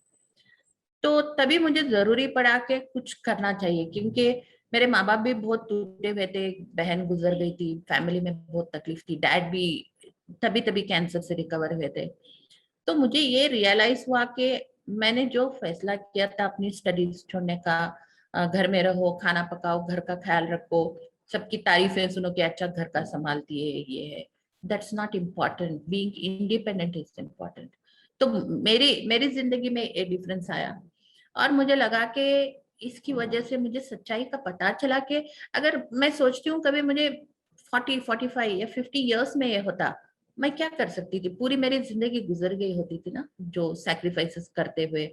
तो तभी मुझे जरूरी पड़ा कि कुछ करना चाहिए, क्योंकि मेरे माँ बाप भी बहुत टूटे हुए थे, बहन गुजर गई थी, फैमिली में बहुत तकलीफ थी, डैड भी तभी तभी कैंसर से रिकवर हुए थे। तो मुझे ये रियलाइज हुआ कि मैंने जो फैसला किया था अपनी स्टडीज छोड़ने का, घर में रहो, खाना पकाओ, घर का ख्याल रखो, सबकी तारीफें सुनो कि अच्छा घर का संभालती है, ये है, that's not important, being independent is important. तो मेरी मेरी जिंदगी में ये डिफरेंस आया, और मुझे लगा कि इसकी वजह से मुझे सच्चाई का पता चला कि अगर मैं सोचती हूँ कभी मुझे 45 या 50 इयर्स में ये होता, मैं क्या कर सकती थी। पूरी मेरी जिंदगी गुजर गई होती थी ना, जो सैक्रिफाइसेस करते हुए।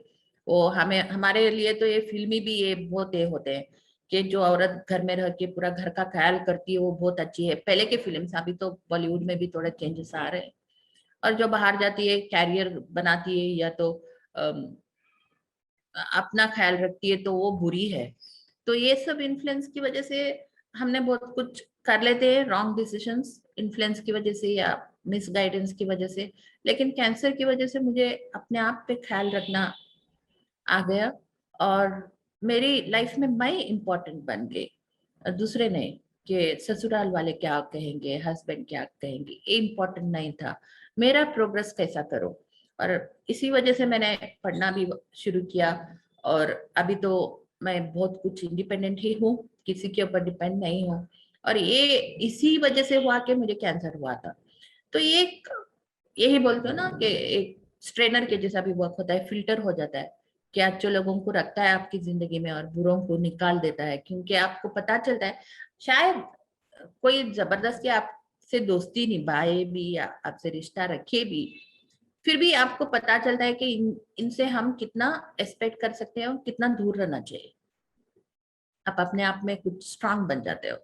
वो हमें, हमारे लिए तो ये फिल्मी भी ये बहुत ये होते हैं कि जो औरत घर में रह के पूरा घर का ख्याल करती है वो बहुत अच्छी है, पहले के फिल्म। अभी तो बॉलीवुड में भी थोड़े चेंजेस आ रहे हैं। और जो बाहर जाती है, कैरियर बनाती है, या तो अपना ख्याल रखती है, तो वो बुरी है। तो ये सब इन्फ्लुएंस की वजह से हमने बहुत कुछ कर लेते हैं, रॉन्ग डिसीजंस, इन्फ्लुएंस की वजह से या मिसगाइडेंस की वजह से। लेकिन कैंसर की वजह से मुझे अपने आप पे ख्याल रखना आ गया, और मेरी लाइफ में मैं इम्पोर्टेंट बन गई, दूसरे नहीं। कि ससुराल वाले क्या कहेंगे, हस्बैंड क्या कहेंगे, ये इम्पोर्टेंट नहीं था। मेरा प्रोग्रेस कैसा करो। और इसी वजह से मैंने पढ़ना भी शुरू किया, और अभी तो मैं बहुत कुछ इंडिपेंडेंट ही हूँ, किसी के ऊपर डिपेंड नहीं हूँ। और ये इसी वजह से हुआ कि मुझे कैंसर हुआ था। तो ये यही बोलते हो ना कि एक स्ट्रेनर के जैसा भी वर्क होता है, फिल्टर हो जाता है कि अच्छे लोगों को रखता है आपकी जिंदगी में और बुरों को निकाल देता है। क्योंकि आपको पता चलता है, शायद कोई जबरदस्ती आपसे दोस्ती निभाए भी या आपसे रिश्ता रखे भी, फिर भी आपको पता चलता है कि इनसे हम कितना एक्सपेक्ट कर सकते हैं और कितना दूर रहना चाहिए। आप अपने आप में कुछ स्ट्रांग बन जाते हो।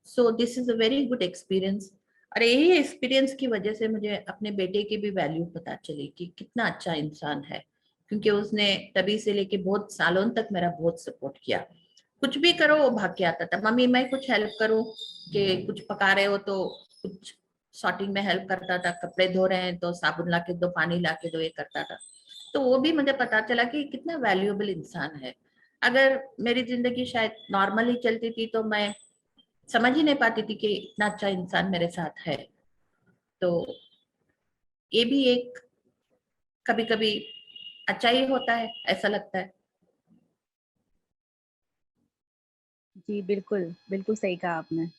So this is a very good experience. और यही एक्सपीरियंस की वजह से मुझे अपने बेटे की भी वैल्यू पता चली कि कितना अच्छा इंसान है, क्योंकि उसने तभी से लेके बहुत सालों तक मेरा बहुत सपोर्ट किया। कुछ भी करो वो भाग के आता था, मम्मी मैं कुछ हेल्प करूं, कि कुछ पका रहे हो तो कुछ सॉर्टिंग में हेल्प करता था, कपड़े धो रहे हैं तो साबुन ला के दो, पानी ला के दो, ये करता था। तो वो भी मुझे पता चला कि कितना वैल्यूएबल इंसान है। अगर मेरी जिंदगी शायद नॉर्मल ही चलती थी तो मैं समझ ही नहीं पाती थी कि इतना अच्छा इंसान मेरे साथ है। तो ये भी एक कभी कभी अच्छा ही होता है, ऐसा लगता है। जी बिल्कुल, बिल्कुल सही कहा आपने।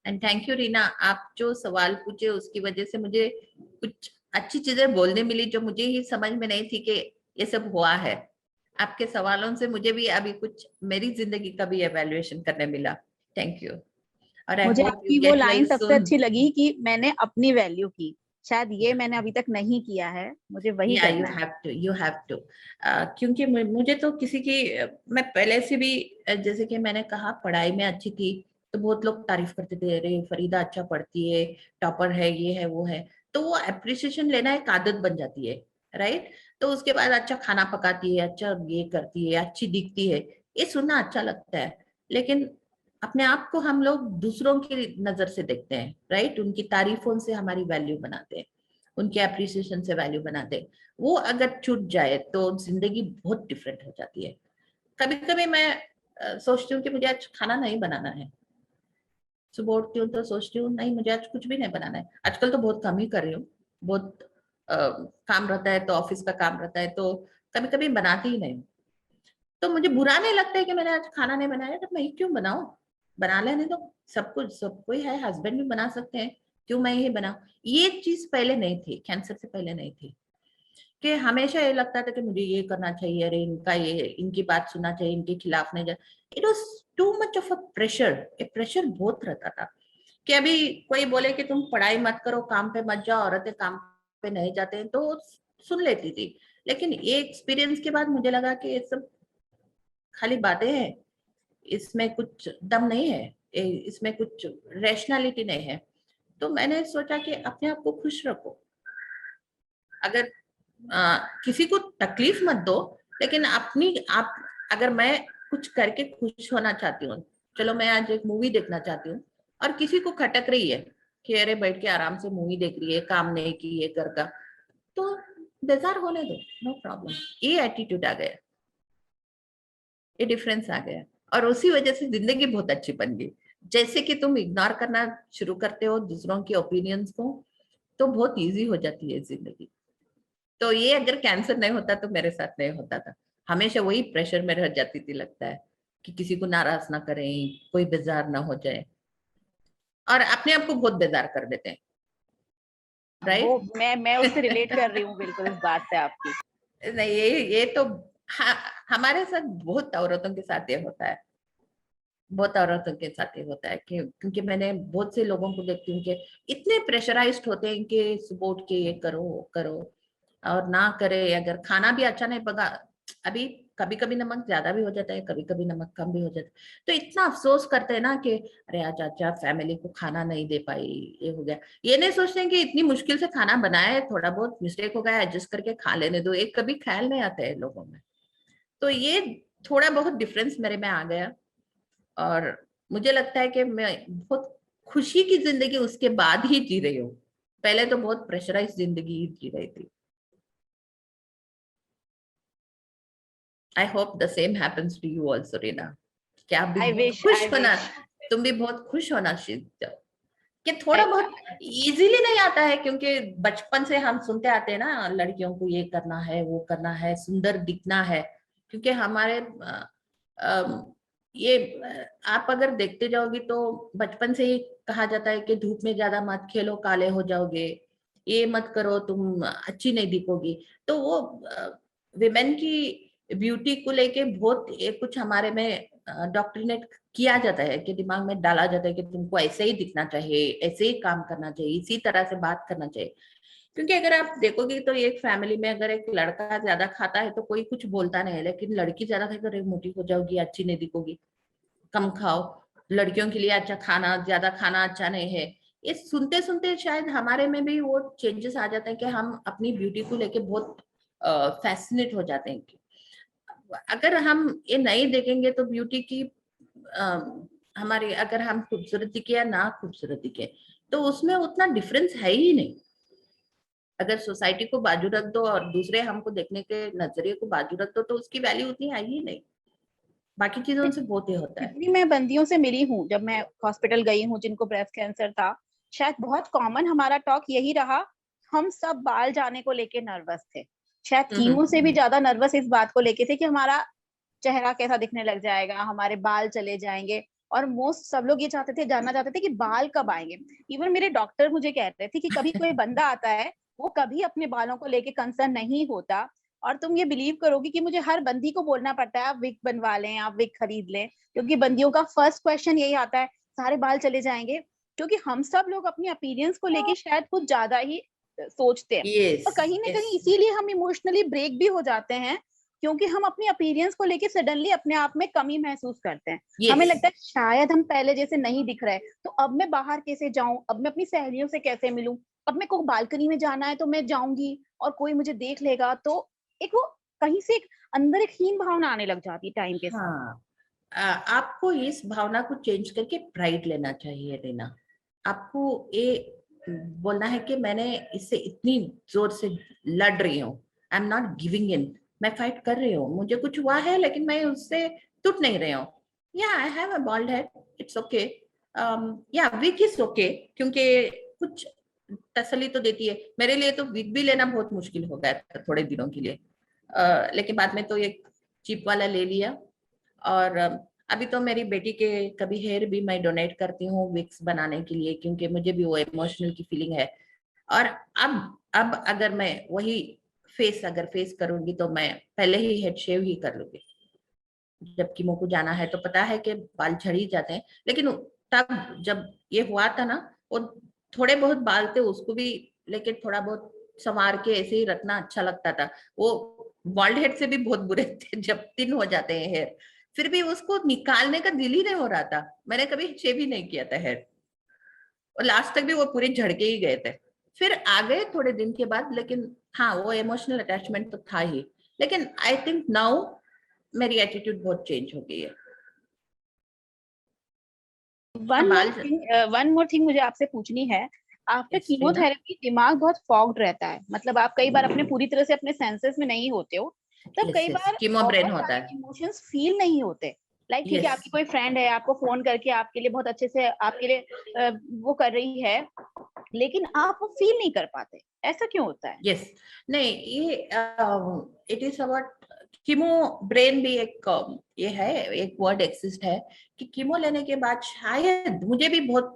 एंड थैंक यू रीना, आप जो सवाल पूछे उसकी वजह से मुझे कुछ अच्छी चीजें बोलने मिली जो मुझे ही समझ में नहीं थी कि ये सब हुआ है। आपके सवालों से मुझे भी अभी कुछ मेरी जिंदगी का भी एवेल्युएशन करने मिला। Thank you. और आई मुझे होप यू आपकी वो गेट वेल लाइन सबसे सून। अच्छी लगी कि मैंने अपनी वैल्यू की, शायद ये मैंने अभी तक नहीं किया है, मुझे वही या करना है। You have to. क्योंकि मुझे तो किसी की मैं पहले से भी जैसे कि मैंने कहा पढ़ाई में अच्छी थी, तो बहुत लोग तारीफ करते थे, अरे फरीदा अच्छा पढ़ती है, टॉपर है, ये है वो है। तो वो अप्रिसिएशन लेना एक आदत बन जाती है, राइट। तो उसके बाद अच्छा खाना पकाती है, अच्छा ये करती है, अच्छी दिखती है, ये सुनना अच्छा लगता है। लेकिन अपने आप को हम लोग दूसरों की नजर से देखते हैं, राइट। उनकी तारीफों से हमारी वैल्यू बनाते हैं, उनके अप्रिसिएशन से वैल्यू बनाते हैं। वो अगर छूट जाए तो जिंदगी बहुत डिफरेंट हो जाती है। कभी कभी मैं सोचती हूँ कि मुझे आज खाना नहीं बनाना है, सुबह उठती हूँ तो सोचती हूँ नहीं मुझे आज कुछ भी नहीं बनाना है। आजकल तो बहुत कम ही कर रही हूँ, बहुत काम रहता है, तो ऑफिस का काम रहता है, तो कभी कभी बनाती ही नहीं हूँ। तो मुझे बुरा नहीं लगता है कि मैंने आज खाना नहीं बनाया, तो मैं ही क्यों बनाऊं, बना लेने दो। सब कोई है, हस्बैंड भी बना सकते हैं, क्यों मैं ही बनाऊं। ये चीज पहले नहीं थी, कैंसर से पहले नहीं थी, कि हमेशा ये लगता था कि मुझे ये करना चाहिए, अरे इनका ये, इनकी बात सुनना चाहिए, इनके खिलाफ नहीं जा। It was too much of a pressure. ये प्रेशर बहुत रहता था कि अभी कोई बोले कि तुम पढ़ाई मत करो, काम पे मत जाओ, औरतें काम पे नहीं जाते हैं, तो सुन लेती थी। लेकिन ये एक्सपीरियंस के बाद मुझे लगा कि ये सब खाली बातें हैं, इसमें कुछ दम नहीं है, इसमें कुछ रैशनैलिटी नहीं है। तो मैंने सोचा कि अपने आप को खुश रखो। अगर किसी को तकलीफ मत दो, लेकिन अपनी आप, अगर मैं कुछ करके खुश होना चाहती हूँ, चलो मैं आज एक मूवी देखना चाहती हूँ, और किसी को खटक रही है कि अरे बैठ के आराम से मूवी देख रही है, काम नहीं की है घर का, तो बेजार होने दो, नो प्रॉब्लम। ये एटीट्यूड आ गया, ये डिफरेंस आ गया, और उसी वजह से जिंदगी बहुत अच्छी बन गई। जैसे कि तुम इग्नोर करना शुरू करते हो दूसरों की ओपिनियंस को, तो बहुत इजी हो जाती है जिंदगी। तो ये अगर कैंसर नहीं होता तो मेरे साथ नहीं होता था। हमेशा वही प्रेशर में रह जाती थी, लगता है कि किसी को नाराज ना करें, कोई बेजार ना हो जाए, और अपने आप को बहुत बेजार कर देते हैं, वो राइट। मैं उससे रिलेट कर रही हूँ बिल्कुल इस बात से आपकी। नहीं, ये तो हमारे साथ बहुत औरतों के साथ ये होता है, बहुत औरतों के साथ ये होता है कि क्योंकि मैंने बहुत से लोगों को देखती हूँ कि इतने प्रेशराइज्ड होते हैं कि सुबह उठ के ये करो वो करो, और ना करे, अगर खाना भी अच्छा नहीं पका, अभी कभी कभी नमक ज्यादा भी हो जाता है, कभी कभी नमक कम भी हो जाता है, तो इतना अफसोस करते हैं ना कि अरे आज अच्छा फैमिली को खाना नहीं दे पाई, ये हो गया। ये नहीं सोचते हैं कि इतनी मुश्किल से खाना बनाया है, थोड़ा बहुत मिस्टेक हो गया, एडजस्ट करके खा लेने दो, एक कभी ख्याल नहीं आता है लोगों में। तो ये थोड़ा बहुत डिफरेंस मेरे में आ गया, और मुझे लगता है कि मैं बहुत खुशी की जिंदगी उसके बाद ही जी रही हूँ। पहले तो बहुत प्रेशराइज जिंदगी जी रही थी। I hope the same happens to you also Reena, कि आप भी आई बहुत विश खुश आई होना, विश तुम भी बहुत खुश होना सीख जाओ। कि थोड़ा बहुत इजीली नहीं आता है, क्योंकि बचपन से हम सुनते आते हैं ना, लड़कियों को ये करना है, वो करना है, सुंदर दिखना है। क्योंकि हमारे ये आप अगर देखते जाओगी तो बचपन से ही कहा जाता है कि धूप में ज्यादा मत खेलो, काले हो जाओगे, ये मत करो, तुम अच्छी नहीं दिखोगी। तो वो विमेन की ब्यूटी को लेके बहुत ये कुछ हमारे में डॉक्ट्रिनेट किया जाता है, कि दिमाग में डाला जाता है कि तुमको ऐसे ही दिखना चाहिए, ऐसे ही काम करना चाहिए, इसी तरह से बात करना चाहिए। क्योंकि अगर आप देखोगे तो एक फैमिली में अगर एक लड़का ज्यादा खाता है तो कोई कुछ बोलता नहीं है, लेकिन लड़की ज्यादा खाकर अरे मोटी हो जाओगी, अच्छी नहीं दिखोगी, कम खाओ, लड़कियों के लिए अच्छा खाना, ज्यादा खाना अच्छा नहीं है। ये सुनते सुनते शायद हमारे में भी वो चेंजेस आ जाते हैं कि हम अपनी ब्यूटी को लेके बहुत फैसिनेट हो जाते हैं। अगर हम ये नहीं देखेंगे तो ब्यूटी की हमारी, अगर हम खूबसूरत दिखे या ना खूबसूरत दिखे, तो उसमें उतना डिफरेंस है ही नहीं। अगर सोसाइटी को बाजू रख दो और दूसरे हमको देखने के नजरिए को बाजू रख दो, तो उसकी वैल्यू उतनी है ही नहीं। बाकी चीजों से बहुत ही होता है। जितनी मैं बंदियों से मिली हूँ, जब मैं हॉस्पिटल गई हूँ जिनको ब्रेस्ट कैंसर था, शायद बहुत कॉमन हमारा टॉक यही रहा, हम सब बाल जाने को लेके नर्वस थे। शायद कीमो से भी ज्यादा नर्वस इस बात को लेके थे कि हमारा चेहरा कैसा दिखने लग जाएगा, हमारे बाल चले जाएंगे। और मोस्ट सब लोग ये चाहते थे, जानना चाहते थे कि बाल कब आएंगे। इवन मेरे डॉक्टर मुझे कह रहे थे कि कभी कोई बंदा आता है वो कभी अपने बालों को लेके कंसर्न नहीं होता। और तुम ये बिलीव करोगी कि मुझे हर बंदी को बोलना पड़ता है आप विग बनवा लें, आप विग खरीद लें, क्योंकि बंदियों का फर्स्ट क्वेश्चन यही आता है सारे बाल चले जाएंगे। क्योंकि हम सब लोग अपनी अपीयरेंस को लेके शायद कुछ ज्यादा ही सोचते हैं, यस और कहीं ना यस कहीं इसीलिए हम इमोशनली ब्रेक भी हो जाते हैं, क्योंकि हम अपनी अपीयरेंस को लेके सडनली अपने आप में कमी महसूस करते हैं। हमें यस लगता है शायद हम पहले जैसे नहीं दिख रहे, तो अब मैं बाहर कैसे जाऊं, अब मैं अपनी सहेलियों से कैसे मिलूं, अब मेरे को बालकनी में जाना है तो मैं जाऊंगी और कोई मुझे देख लेगा, तो एक वो कहीं से एक अंदर एक हीन भावना आने लग जाती है टाइम के साथ। हाँ। आपको इस भावना को चेंज करके प्राइड लेना चाहिए रीना। आपको ये बोलना है कि मैंने इससे इतनी जोर से लड़ रही हूँ, I am not giving in, मैं फाइट कर रही हूँ, मुझे कुछ हुआ है लेकिन मैं उससे टूट नहीं रही हूँ। Yeah I have a bald head, it's okay, yeah weak is okay, क्योंकि कुछ तसल्ली तो देती है। मेरे लिए तो वीक भी लेना बहुत मुश्किल हो गया था थोड़े दिनों के लिए, लेकिन बाद में तो एक चीप वाला ले लिया। और अभी तो मेरी बेटी के कभी हेयर भी मैं डोनेट करती हूँ विक्स बनाने के लिए, क्योंकि मुझे भी वो इमोशनल की फीलिंग है। और अब अगर मैं वही फेस अगर फेस करूंगी तो मैं पहले ही हेड शेव ही कर लूंगी। जब कीमो को जाना है तो पता है कि बाल झड़ ही जाते हैं, लेकिन तब जब ये हुआ था ना, वो थोड़े बहुत बाल थे उसको भी लेके थोड़ा बहुत संवार के ऐसे ही रखना अच्छा लगता था। वो बॉल्ड हेड से भी बहुत बुरे थे जब थिन हो जाते हैं हेयर, फिर भी उसको निकालने का दिल ही नहीं हो रहा था। मैंने कभी शेव ही नहीं किया था हेयर, और लास्ट तक भी वो पूरे झड़ के ही गए थे। फिर आ गए थोड़े दिन के बाद, लेकिन हाँ वो इमोशनल अटैचमेंट तो था ही। लेकिन आई थिंक नाउ मेरी एटीट्यूड बहुत चेंज हो गई है। हाँ, बाल वन मोर थिंग मुझे आपसे पूछनी है। After yes, Reena. कीमोथेरेपी दिमाग बहुत फॉग्ड रहता है, मतलब आप कई बार अपने पूरी तरह से अपने सेंसेस में नहीं होते हो, तब यस कई यस बार कीमो ब्रेन बहुत होता सारे है। इमोशंस फील नहीं होते। लाइक ठीक है, यस आपकी कोई फ्रेंड है आपको फोन करके आपके लिए बहुत अच्छे से आपके लिए वो कर रही है, लेकिन आप वो फील नहीं कर पाते, ऐसा क्यों होता है? यस नहीं, ये it is about chemo brain भी एक ये है, एक वर्ड एक्सिस्ट है कि कीमो लेने के बाद शायद मुझे भी बहुत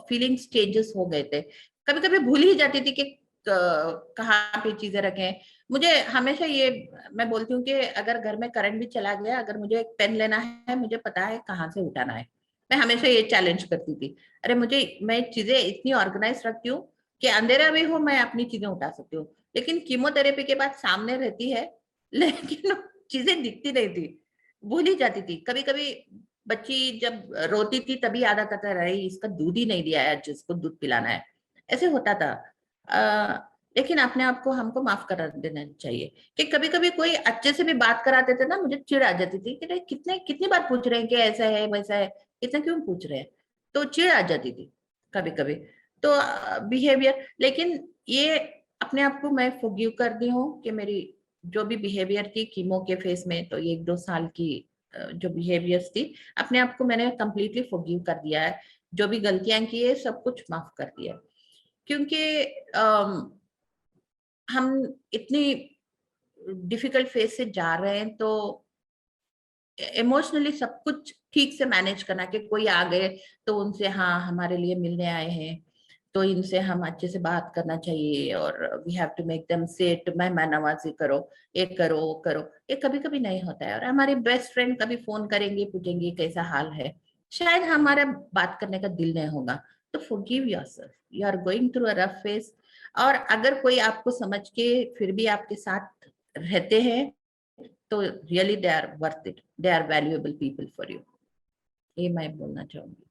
फीलिंग्स चेंजेस हो गए थे। कभी कभी भूल ही जाती थी कि कहाँ पे चीजें रखें। मुझे हमेशा ये मैं बोलती हूँ कि अगर घर में करंट भी चला गया, अगर मुझे एक पेन लेना है मुझे पता है कहाँ से उठाना है। मैं हमेशा ये चैलेंज करती थी, अरे मुझे मैं चीजें इतनी ऑर्गेनाइज रखती हूँ कि अंधेरा भी हो मैं अपनी चीजें उठा सकती हूँ। लेकिन कीमोथेरेपी के बाद सामने रहती है लेकिन चीजें दिखती नहीं थी, भूल ही जाती थी। कभी कभी बच्ची जब रोती थी तभी याद आता था, अरे इसका दूध ही नहीं दिया है जिसको दूध पिलाना है, ऐसे होता था। लेकिन अपने आप को हमको माफ कर देना चाहिए कि कभी कभी कोई अच्छे से भी बात कराते थे ना, मुझे चिढ़ आ जाती थी कि कितने कितनी बार पूछ रहे हैं कि ऐसा है वैसा है, इतना क्यों पूछ रहे हैं, तो चिढ़ आ जाती थी कभी कभी। तो बिहेवियर, लेकिन ये अपने आप को मैं फॉरगिव कर दी हूँ कि मेरी जो भी बिहेवियर थी कीमो के फेस में, तो ये 1-2 साल की जो बिहेवियर्स थी, अपने आप को मैंने कंप्लीटली फॉरगिव कर दिया है। जो भी गलतियां की है सब कुछ माफ कर दिया, क्योंकि हम इतनी डिफिकल्ट फेज से जा रहे हैं, तो इमोशनली सब कुछ ठीक से मैनेज करना कि कोई आ गए तो उनसे हाँ हमारे लिए मिलने आए हैं तो इनसे हम अच्छे से बात करना चाहिए, और we have to make them set मेहमान नवाजी करो, ये करो वो करो। ये कभी कभी नहीं होता है। और हमारे बेस्ट फ्रेंड कभी फोन करेंगे पूछेंगे कैसा हाल है, शायद हमारा बात करने का दिल नहीं होगा, तो forgive yourself, you are going through a rough phase. और अगर कोई आपको समझ के फिर भी आपके साथ रहते हैं तो really they are worth it, they are valuable people for you, ये मैं बोलना चाहूंगी।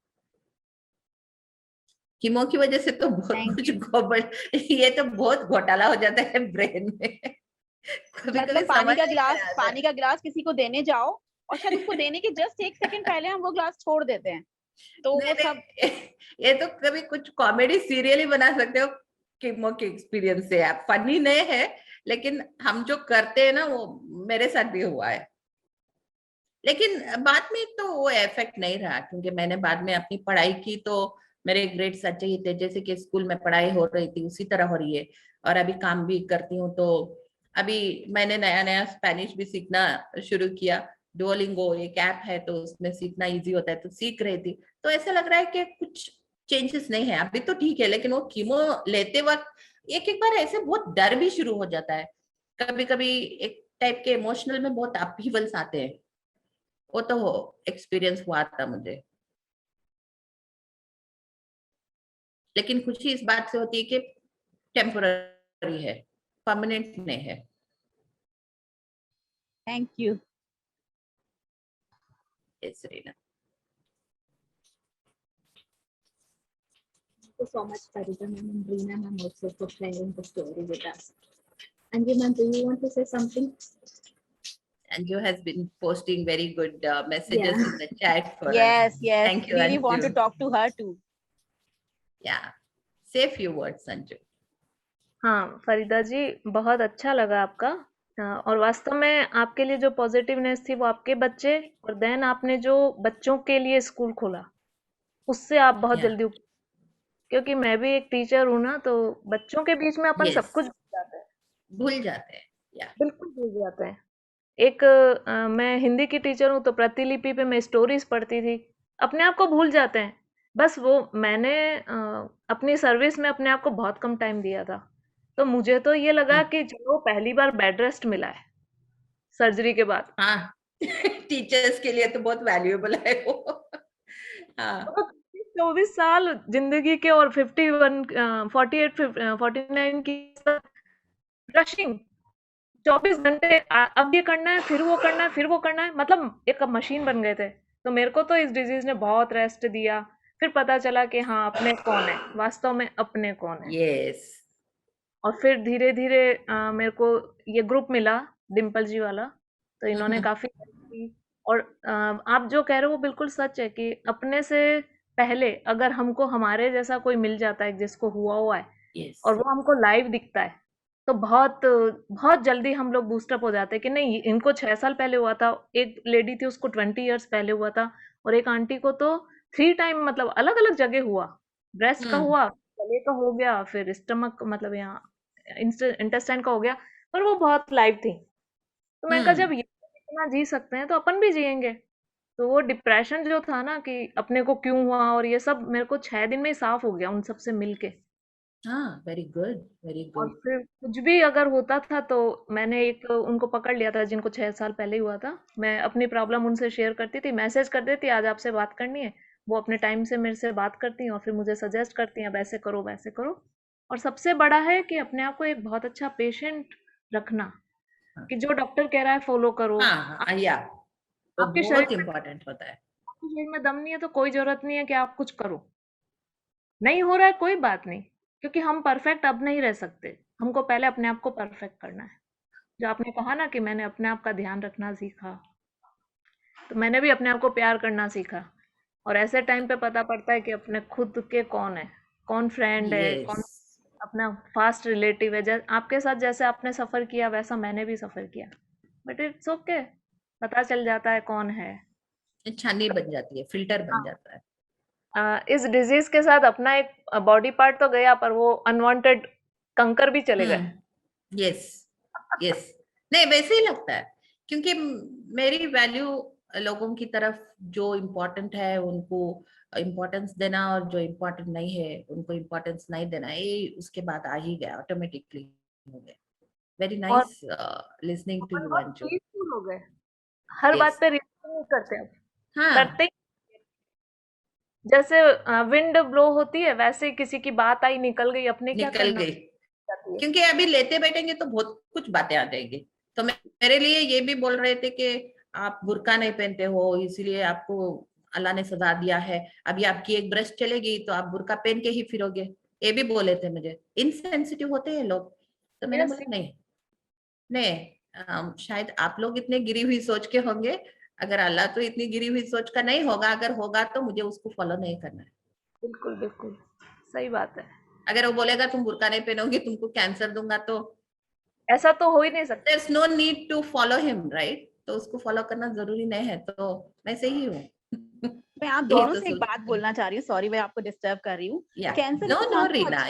कीमो की वजह से तो बहुत थैंक कुछ यू। गड़बड़, ये तो बहुत घोटाला हो जाता है ब्रेन में कभी मतलब कभी समझ नहीं में आता। पानी का गिलास किसी को देने जाओ और शायद उसको देने के जस्ट 1 सेकंड पहले हम वो ग्लास छोड़ देते हैं, तो नहीं वो सब। नहीं, ये तो कभी कुछ कॉमेडी सीरियल ही बना सकते हो कीमो के एक्सपीरियंस से। आप फनी नहीं है, लेकिन हम जो करते हैं ना वो मेरे साथ भी हुआ है। लेकिन बाद में तो वो इफेक्ट नहीं रहा, क्योंकि मैंने बाद में अपनी पढ़ाई की तो मेरे ग्रेड्स अच्छे ही थे, जैसे कि स्कूल में पढ़ाई हो रही थी उसी तरह हो रही है। और अभी काम भी करती हूँ, तो अभी मैंने नया नया स्पेनिश भी सीखना शुरू किया। डुओलिंगो एक ऐप है तो उसमें सीखना इजी होता है, तो सीख रही थी। तो ऐसा लग रहा है कि कुछ चेंजेस नहीं है, अभी तो ठीक है, लेकिन वो कीमो लेते वक्त एक एक बार ऐसे बहुत डर भी शुरू हो जाता है, कभी कभी एक टाइप के इमोशनल में बहुत अपहीवल्स आते हैं। वो तो एक्सपीरियंस हुआ था मुझे, लेकिन खुशी इस बात से होती है कि टेम्पररी है, परमानेंट नहीं है। Thank you. Yes, Reena. Thank you so much, Farida ma'am and Reena ma'am also for sharing the story with us. Anju ma'am, do you want to say something? Anju has been posting very good messages Yeah. in the chat for us. Yes, yes. Thank you, Really want to Anju. talk to her too. Yeah. Say a few words, Anju. हाँ फरीदा जी, बहुत अच्छा लगा आपका। और वास्तव में आपके लिए जो पॉजिटिवनेस थी वो आपके बच्चे, और देन आपने जो बच्चों के लिए स्कूल खोला उससे आप बहुत Yeah. जल्दी क्योंकि मैं भी एक टीचर हूँ ना, तो बच्चों के बीच में अपन Yes. सब कुछ भूल जाते हैं, भूल जाते हैं। Yeah. बिल्कुल भूल जाते हैं। एक मैं हिंदी की टीचर हूँ तो प्रतिलिपि पे मैं स्टोरीज पढ़ती थी, अपने आप को भूल जाते हैं। बस वो मैंने अपनी सर्विस में अपने आप को बहुत कम टाइम दिया था, तो मुझे तो ये लगा कि चलो पहली बार बेड रेस्ट मिला है सर्जरी के बाद। हाँ टीचर्स के लिए तो बहुत वैल्यूएबल है वो। हाँ 24 साल जिंदगी के और 51 48 49 की रशिंग 24 घंटे, अब ये करना है, फिर वो करना है, फिर वो करना है, मतलब एक मशीन बन गए थे। तो मेरे को तो इस डिजीज ने बहुत रेस्ट दिया। फिर पता चला कि हाँ अपने कौन है, वास्तव में अपने कौन है। यस। और फिर धीरे धीरे मेरे को ये ग्रुप मिला डिम्पल जी वाला, तो इन्होंने काफी हेल्प की। और आप जो कह रहे हो वो बिल्कुल सच है कि अपने से पहले अगर हमको हमारे जैसा कोई मिल जाता है जिसको हुआ है यस। और वो हमको लाइव दिखता है, तो बहुत बहुत जल्दी हम लोग बूस्टअप हो जाते हैं कि नहीं इनको 6 साल पहले हुआ था, एक लेडी थी उसको 20 इयर्स पहले हुआ था, और एक आंटी को तो 3 टाइम मतलब अलग अलग जगह हुआ, ब्रेस्ट का हुआ, गले का हो गया, फिर स्टमक मतलब यहाँ इंटेस्टाइन का हो गया, पर वो बहुत लाइव थी। तो मैंने कहा जब ये इतना जी सकते हैं तो अपन भी जिएंगे। तो वो डिप्रेशन जो था ना कि अपने को क्यों हुआ और ये सब, मेरे को 6 दिन में ही साफ हो गया उन सब से मिलके। हाँ वेरी गुड वेरी और गुड। फिर कुछ भी अगर होता था तो मैंने एक उनको पकड़ लिया था जिनको 6 साल पहले हुआ था। मैं अपनी प्रॉब्लम उनसे शेयर करती थी, मैसेज कर देती आज आपसे बात करनी है, वो अपने टाइम से मेरे से बात करती हैं और फिर मुझे सजेस्ट करती हैं अब ऐसे करो वैसे करो। और सबसे बड़ा है कि अपने आप को एक बहुत अच्छा पेशेंट रखना, कि जो डॉक्टर कह रहा है फॉलो करो। हाँ या वो आपके बहुत इम्पोर्टेंट होता है। शरीर में दम नहीं है तो कोई जरूरत नहीं है कि आप कुछ करो, नहीं हो रहा है कोई बात नहीं, क्योंकि हम परफेक्ट अब नहीं रह सकते, हमको पहले अपने आप को परफेक्ट करना है। जो आपने कहा ना कि मैंने अपने आप का ध्यान रखना सीखा, तो मैंने भी अपने आप को प्यार करना सीखा। और ऐसे टाइम पे पता पड़ता है कि अपने खुद के कौन है, कौन फ्रेंड है, कौन यस। अपना फास्ट रिलेटिव है। जैसे आपके साथ जैसे आपने सफर किया वैसा मैंने भी सफर किया, बट इट्स ओके, पता चल जाता है कौन है। छानी बन जाती है, फिल्टर बन जाता है। इस डिजीज के साथ अपना एक बॉडी पार्ट तो गया, पर वो अनवांटेड कंकर भी चले गए। Yes yes. नहीं वैसे ही लगता है, क्योंकि मेरी वैल्यू लोगों की तरफ जो इम्पोर्टेंट है उनको इम्पोर्टेंस देना, और जो इम्पोर्टेंट नहीं है उनको इम्पोर्टेंस नहीं देना, ये उसके बाद आ ही गया, ऑटोमेटिकली हो गया। Very nice listening to you Anju. Peaceful हो गए, हर बात पे रिएक्ट नहीं करते अब, हाँ करते ही जैसे विंड ब्लो होती है वैसे ही किसी की बात आई निकल गई, अपने क्या निकल करना गई, जाती है। क्योंकि अभी लेते बैठेंगे तो बहुत कुछ बातें आ जाएंगी। तो मेरे लिए ये भी बोल रहे थे कि आप बुर्का नहीं पहनते हो इसीलिए आपको अल्लाह ने सजा दिया है, अभी आपकी एक ब्रेस्ट चलेगी तो आप बुर्का पहन के ही फिरोगे, ये भी बोले थे मुझे। इनसेंसिटिव होते हैं लोग, तो मैंने Yes. बोला नहीं नहीं, शायद आप लोग इतने गिरी हुई सोच के होंगे, अगर अल्लाह तो इतनी गिरी हुई सोच का नहीं होगा, अगर होगा तो मुझे उसको फॉलो नहीं करना है। बिल्कुल बिल्कुल सही बात है, अगर वो बोलेगा तुम बुर्का नहीं पहनोगे तुमको कैंसर दूंगा, तो ऐसा तो हो ही नहीं सकता। there's no need to follow him, right? तो उसको फॉलो करना जरूरी नहीं है, तो मैं सही हूँ। मैं आप दोनों से एक बात बोलना चाह रही हूँ, सॉरी मैं आपको डिस्टर्ब कर रही हूँ। कैंसर नो नो रीना,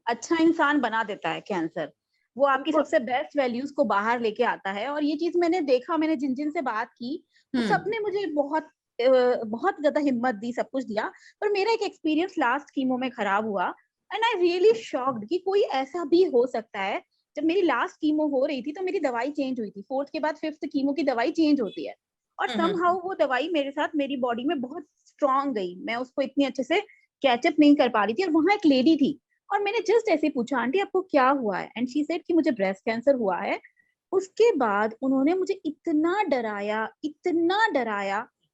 अच्छा इंसान बना देता है कैंसर, वो आपकी सबसे बेस्ट वैल्यूज को बाहर लेके आता है। और ये चीज मैंने देखा, मैंने जिन जिन से बात की वो सबने मुझे बहुत ज्यादा हिम्मत दी, सब कुछ दिया। पर मेरा एक एक्सपीरियंस लास्ट कीमो में खराब हुआ। एंड आई रियली शॉक्ड कि कोई ऐसा भी हो सकता है। जब मेरी लास्ट कीमो हो रही थी तो मेरी दवाई चेंज हुई थी, 4th के बाद 5th कीमो की दवाई चेंज होती है, और समहाउ वो दवाई मेरे साथ मेरी बॉडी में बहुत स्ट्रांग गई, मैं उसको इतनी अच्छे से कैचअप नहीं कर पा रही थी। और वहां एक लेडी थी और मैंने जस्ट ऐसे पूछा, आंटी आपको क्या हुआ है, एंड शी सेड कि मुझे ब्रेस्ट कैंसर हुआ है। उसके बाद उन्होंने मुझे इतना डराया,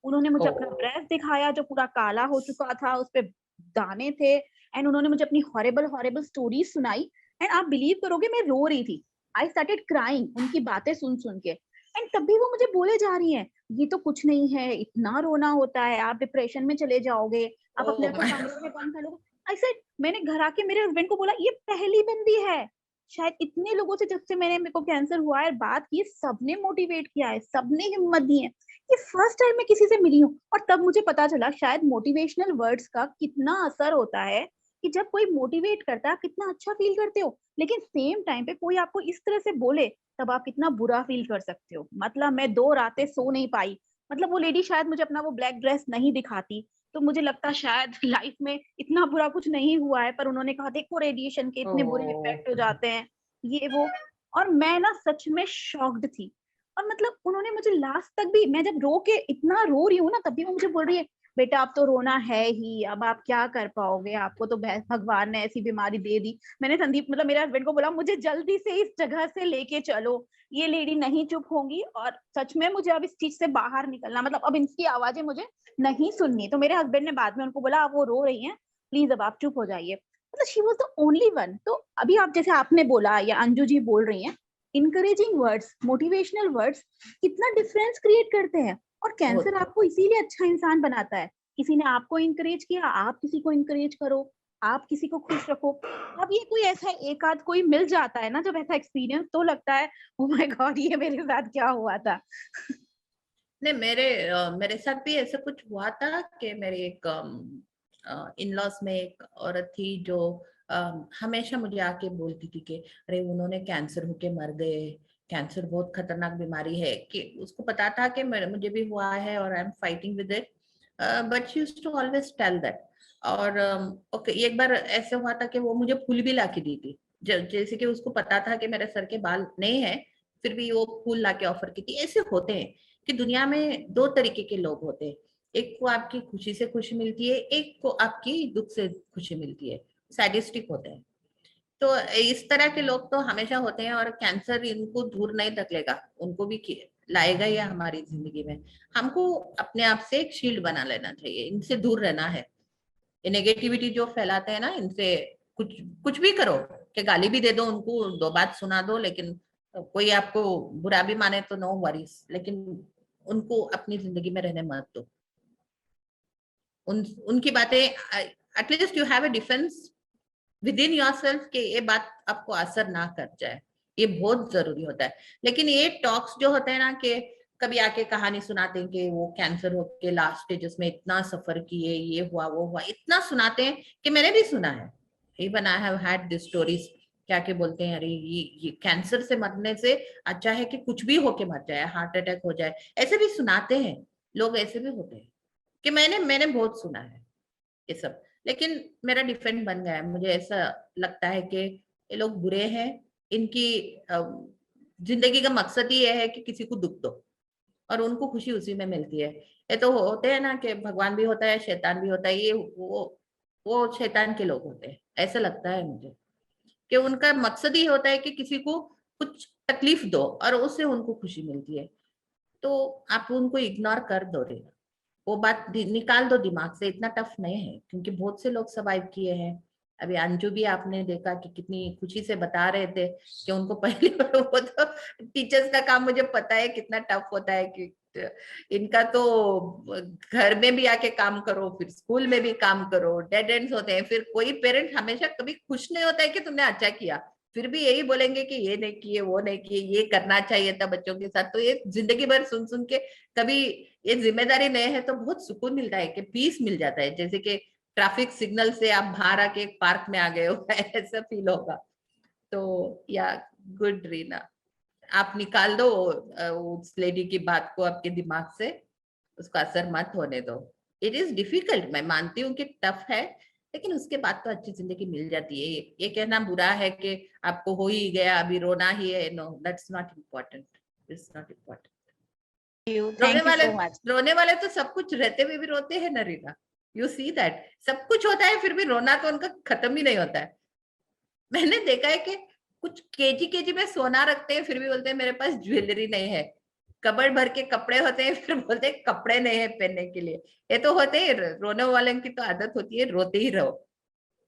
उन्होंने मुझे अपना ब्रेस्ट दिखाया जो पूरा काला हो चुका था, उस पे दाने थे, एंड उन्होंने मुझे अपनी हॉरिबल हॉरिबल स्टोरीज सुनाई। एंड आप बिलीव करोगे मैं रो रही थी, आई स्टार्टेड क्राइंग उनकी बातें सुन सुन के। एंड तब भी वो मुझे बोले जा रही हैं, ये तो कुछ नहीं है, इतना रोना होता है, आप डिप्रेशन में चले जाओगे, आप अपने आप को कमरे में बंद कर लोगे। आई सेड, मैंने घर आके मेरे हस्बैंड को बोला, ये पहली बंदी है शायद इतने लोगों से जब से मेरे को कैंसर हुआ है बात की, सबने मोटिवेट किया है, सबने हिम्मत दी है, ये फर्स्ट टाइम मैं किसी से मिली हूँ। और तब मुझे पता चला शायद मोटिवेशनल वर्ड्स का कितना असर होता है, कि जब कोई मोटिवेट करता है आप कितना अच्छा फील करते हो, लेकिन सेम टाइम पे कोई आपको इस तरह से बोले तब आप कितना बुरा फील कर सकते हो। मतलब मैं 2 रातें सो नहीं पाई, मतलब वो लेडी शायद मुझे अपना वो ब्लैक ड्रेस नहीं दिखाती तो मुझे लगता शायद लाइफ में इतना बुरा कुछ नहीं हुआ है, पर उन्होंने कहा देखो रेडिएशन के इतने बुरे इफेक्ट हो जाते हैं, ये वो। और मैं ना सच में शॉक्ड थी। और मतलब उन्होंने मुझे लास्ट तक भी, मैं जब रो के इतना रो रही हूँ ना, तब भी वो मुझे बोल रही है, बेटा अब तो रोना है ही, अब आप क्या कर पाओगे, आपको तो भगवान ने ऐसी बीमारी दे दी। मैंने संदीप मतलब मेरे हस्बैंड को बोला, मुझे जल्दी से इस जगह से लेके चलो, ये लेडी नहीं चुप होंगी, और सच में मुझे अब इस चीज से बाहर निकलना, मतलब अब इनकी आवाजें मुझे नहीं सुननी। तो मेरे हस्बैंड ने बाद में उनको बोला, अब वो रो रही हैं, प्लीज अब आप चुप हो जाइए। मतलब she was the only one. तो अभी आप जैसे आपने बोला या अंजू जी बोल रही हैं, इनकरेजिंग वर्ड्स, मोटिवेशनल वर्ड्स कितना डिफरेंस क्रिएट करते हैं। और कैंसर आपको इसीलिए अच्छा इंसान बनाता है, किसी ने आपको इनकरेज किया, आप किसी को इनकरेज करो, आप किसी को खुश रखो। अब ये कोई ऐसा एक आध कोई मिल जाता है ना जब ऐसा एक्सपीरियंस, तो लगता है ओ माय गॉड ये मेरे साथ क्या हुआ था। नहीं, मेरे साथ भी ऐसा कुछ हुआ था कि मेरे एक इन लॉस में एक औरत थी जो हमेशा मुझे आके बोलती थी कि अरे उन्होंने कैंसर होके मर गए, कैंसर बहुत खतरनाक बीमारी है, कि उसको पता था कि मुझे भी हुआ है और I am fighting with it, but she used to always tell that. और ओके, एक बार ऐसे हुआ था कि वो मुझे फूल भी ला के दी थी, जैसे कि उसको पता था कि मेरे सर के बाल नहीं है, फिर भी वो फूल ला के ऑफर की थी। ऐसे होते हैं कि दुनिया में दो तरीके के लोग होते हैं, एक को आपकी खुशी से खुशी मिलती है, एक को आपकी दुख से खुशी मिलती है, सैडिस्टिक होते हैं। तो इस तरह के लोग तो हमेशा होते हैं, और कैंसर इनको दूर नहीं धकेलेगा, उनको भी लाएगा ये हमारी जिंदगी में। हमको अपने आप से एक शील्ड बना लेना चाहिए, इनसे दूर रहना है। ये नेगेटिविटी जो फैलाते हैं ना, इनसे कुछ कुछ भी करो, कि गाली भी दे दो उनको, दो बात सुना दो, लेकिन कोई आपको बुरा भी माने तो नो वरीज, लेकिन उनको अपनी जिंदगी में रहने मत दो। उनकी बातें, at least you have a defence with in yourself कि ये बात आपको असर ना कर जाए, ये बहुत जरूरी होता है। लेकिन ये टॉक्स जो होते हैं ना, कि कभी आके कहानी सुनाते हैं कि वो कैंसर होके लास्ट स्टेजेस में इतना सफर किए, ये हुआ वो हुआ, इतना सुनाते हैं कि मैंने भी सुना है, even I have had this stories, क्या के बोलते हैं अरे ये कैंसर से मरने से अच्छा है कि कुछ भी होके मर जाए, हार्ट अटैक हो जाए, ऐसे भी सुनाते हैं लोग, ऐसे भी होते हैं, कि मैंने बहुत सुना है ये सब। लेकिन मेरा डिफेंड बन गया है, मुझे ऐसा लगता है कि ये लोग बुरे हैं, इनकी जिंदगी का मकसद ही ये है कि किसी को दुख दो, और उनको खुशी उसी में मिलती है। ये तो होते हैं ना कि भगवान भी होता है, शैतान भी होता है, ये वो शैतान के लोग होते हैं, ऐसा लगता है मुझे, कि उनका मकसद ही होता है कि किसी को कुछ तकलीफ दो और उससे उनको खुशी मिलती है। तो आप उनको इग्नोर कर दो रे, वो बात निकाल दो दिमाग से, इतना टफ नहीं है, क्योंकि बहुत से लोग सर्वाइव किए हैं। अभी अंजू भी आपने देखा कि कितनी खुशी से बता रहे थे कि उनको पहले वो तो टीचर्स का काम मुझे पता है कितना टफ होता है, कि इनका तो घर में भी आके काम करो, फिर स्कूल में भी काम करो, डेड एंड्स होते हैं, फिर कोई पेरेंट हमेशा कभी खुश नहीं होता है कि तुमने अच्छा किया, फिर भी यही बोलेंगे कि ये नहीं किए, वो नहीं किए, ये करना चाहिए था बच्चों के साथ। तो ये जिंदगी भर सुन सुन के कभी ये जिम्मेदारी नहीं है तो बहुत सुकून मिलता है, कि पीस मिल जाता है, जैसे कि ट्रैफिक सिग्नल से आप बाहर आके एक पार्क में आ गए हो ऐसा फील होगा। तो या गुड रीना, आप निकाल दो उस लेडी की बात को आपके दिमाग से, उसका असर मत होने दो। इट इज डिफिकल्ट, मैं मानती हूँ कि टफ है, लेकिन उसके बाद तो अच्छी जिंदगी मिल जाती है। ये कहना बुरा है कि आपको हो ही गया, अभी रोना ही है, no, that's not important, it's not important. रोने थैंक यू वाले सो मच। रोने वाले तो सब कुछ रहते हुए भी रोते हैं नरीना, यू सी दैट, सब कुछ होता है फिर भी रोना तो उनका खत्म ही नहीं होता है। मैंने देखा है कि कुछ केजी में सोना रखते हैं फिर भी बोलते हैं मेरे पास ज्वेलरी नहीं है, कबड़ भर के कपड़े होते हैं फिर बोलते हैं कपड़े नहीं है पहनने के लिए। ये तो होते ही, रोने वाले की तो आदत होती है रोते ही रहो।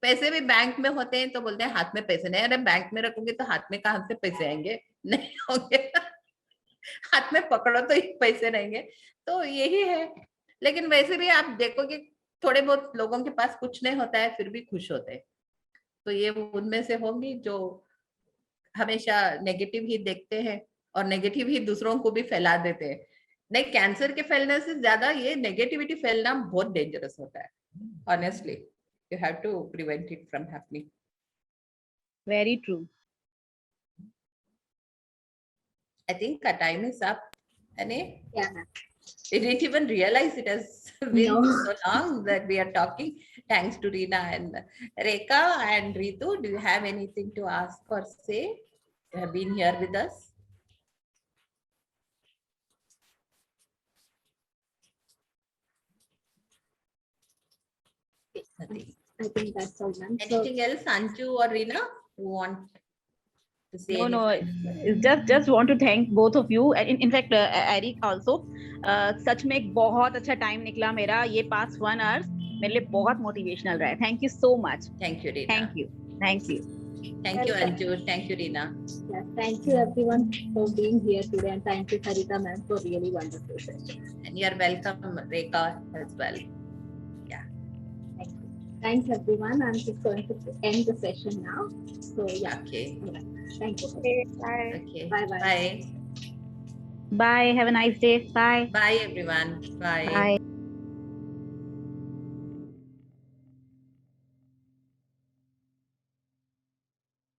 पैसे भी बैंक में होते हैं तो बोलते हैं हाथ में पैसे नहीं, अरे बैंक में रखोगे तो हाथ में कहां से पैसे आएंगे, नहीं होंगे हाथ में पकड़ो तो ही पैसे रहेंगे। तो यही है। लेकिन वैसे भी आप देखोगे थोड़े बहुत लोगों के पास कुछ नहीं होता है फिर भी खुश होते हैं, तो ये उनमें से होंगी जो हमेशा नेगेटिव ही देखते हैं और नेगेटिव ही दूसरों को भी फैला देते हैं। नहीं, कैंसर के फैलने से ज्यादा ये नेगेटिविटी फैलना बहुत डेंजरस होता है, honestly you have to prevent it from happening. Very true. I think our time is up. Annie, Yeah. we didn't even realize it has been No. so long that we are talking. Thanks to Reena and Rekha and Ritu. Do you have anything to ask or say? You have been here with us. Nothing. I think that's all done. So, Anything else, Anju or Reena, who want to say? No, anything? just want to thank both of you. And in fact, Eric also. सच में एक बहुत अच्छा time निकला मेरा, ये पास 1 hours मेरे लिए बहुत मोटिवेशनल रहा है। Thank you so much. Thank you, Reena. Thank you. Thank you. Thank you, Anju. Thank you, Reena. yeah, thank you everyone for being here today, and thank you Sarita ma'am for really wonderful session. And you're welcome, Rekha, as well. Thank you. Thanks everyone. I'm just going to end the session now. So yeah, Okay. thank you. Okay. Bye bye. Bye. Bye. Have a nice day. Bye. Bye, everyone. Bye. Bye.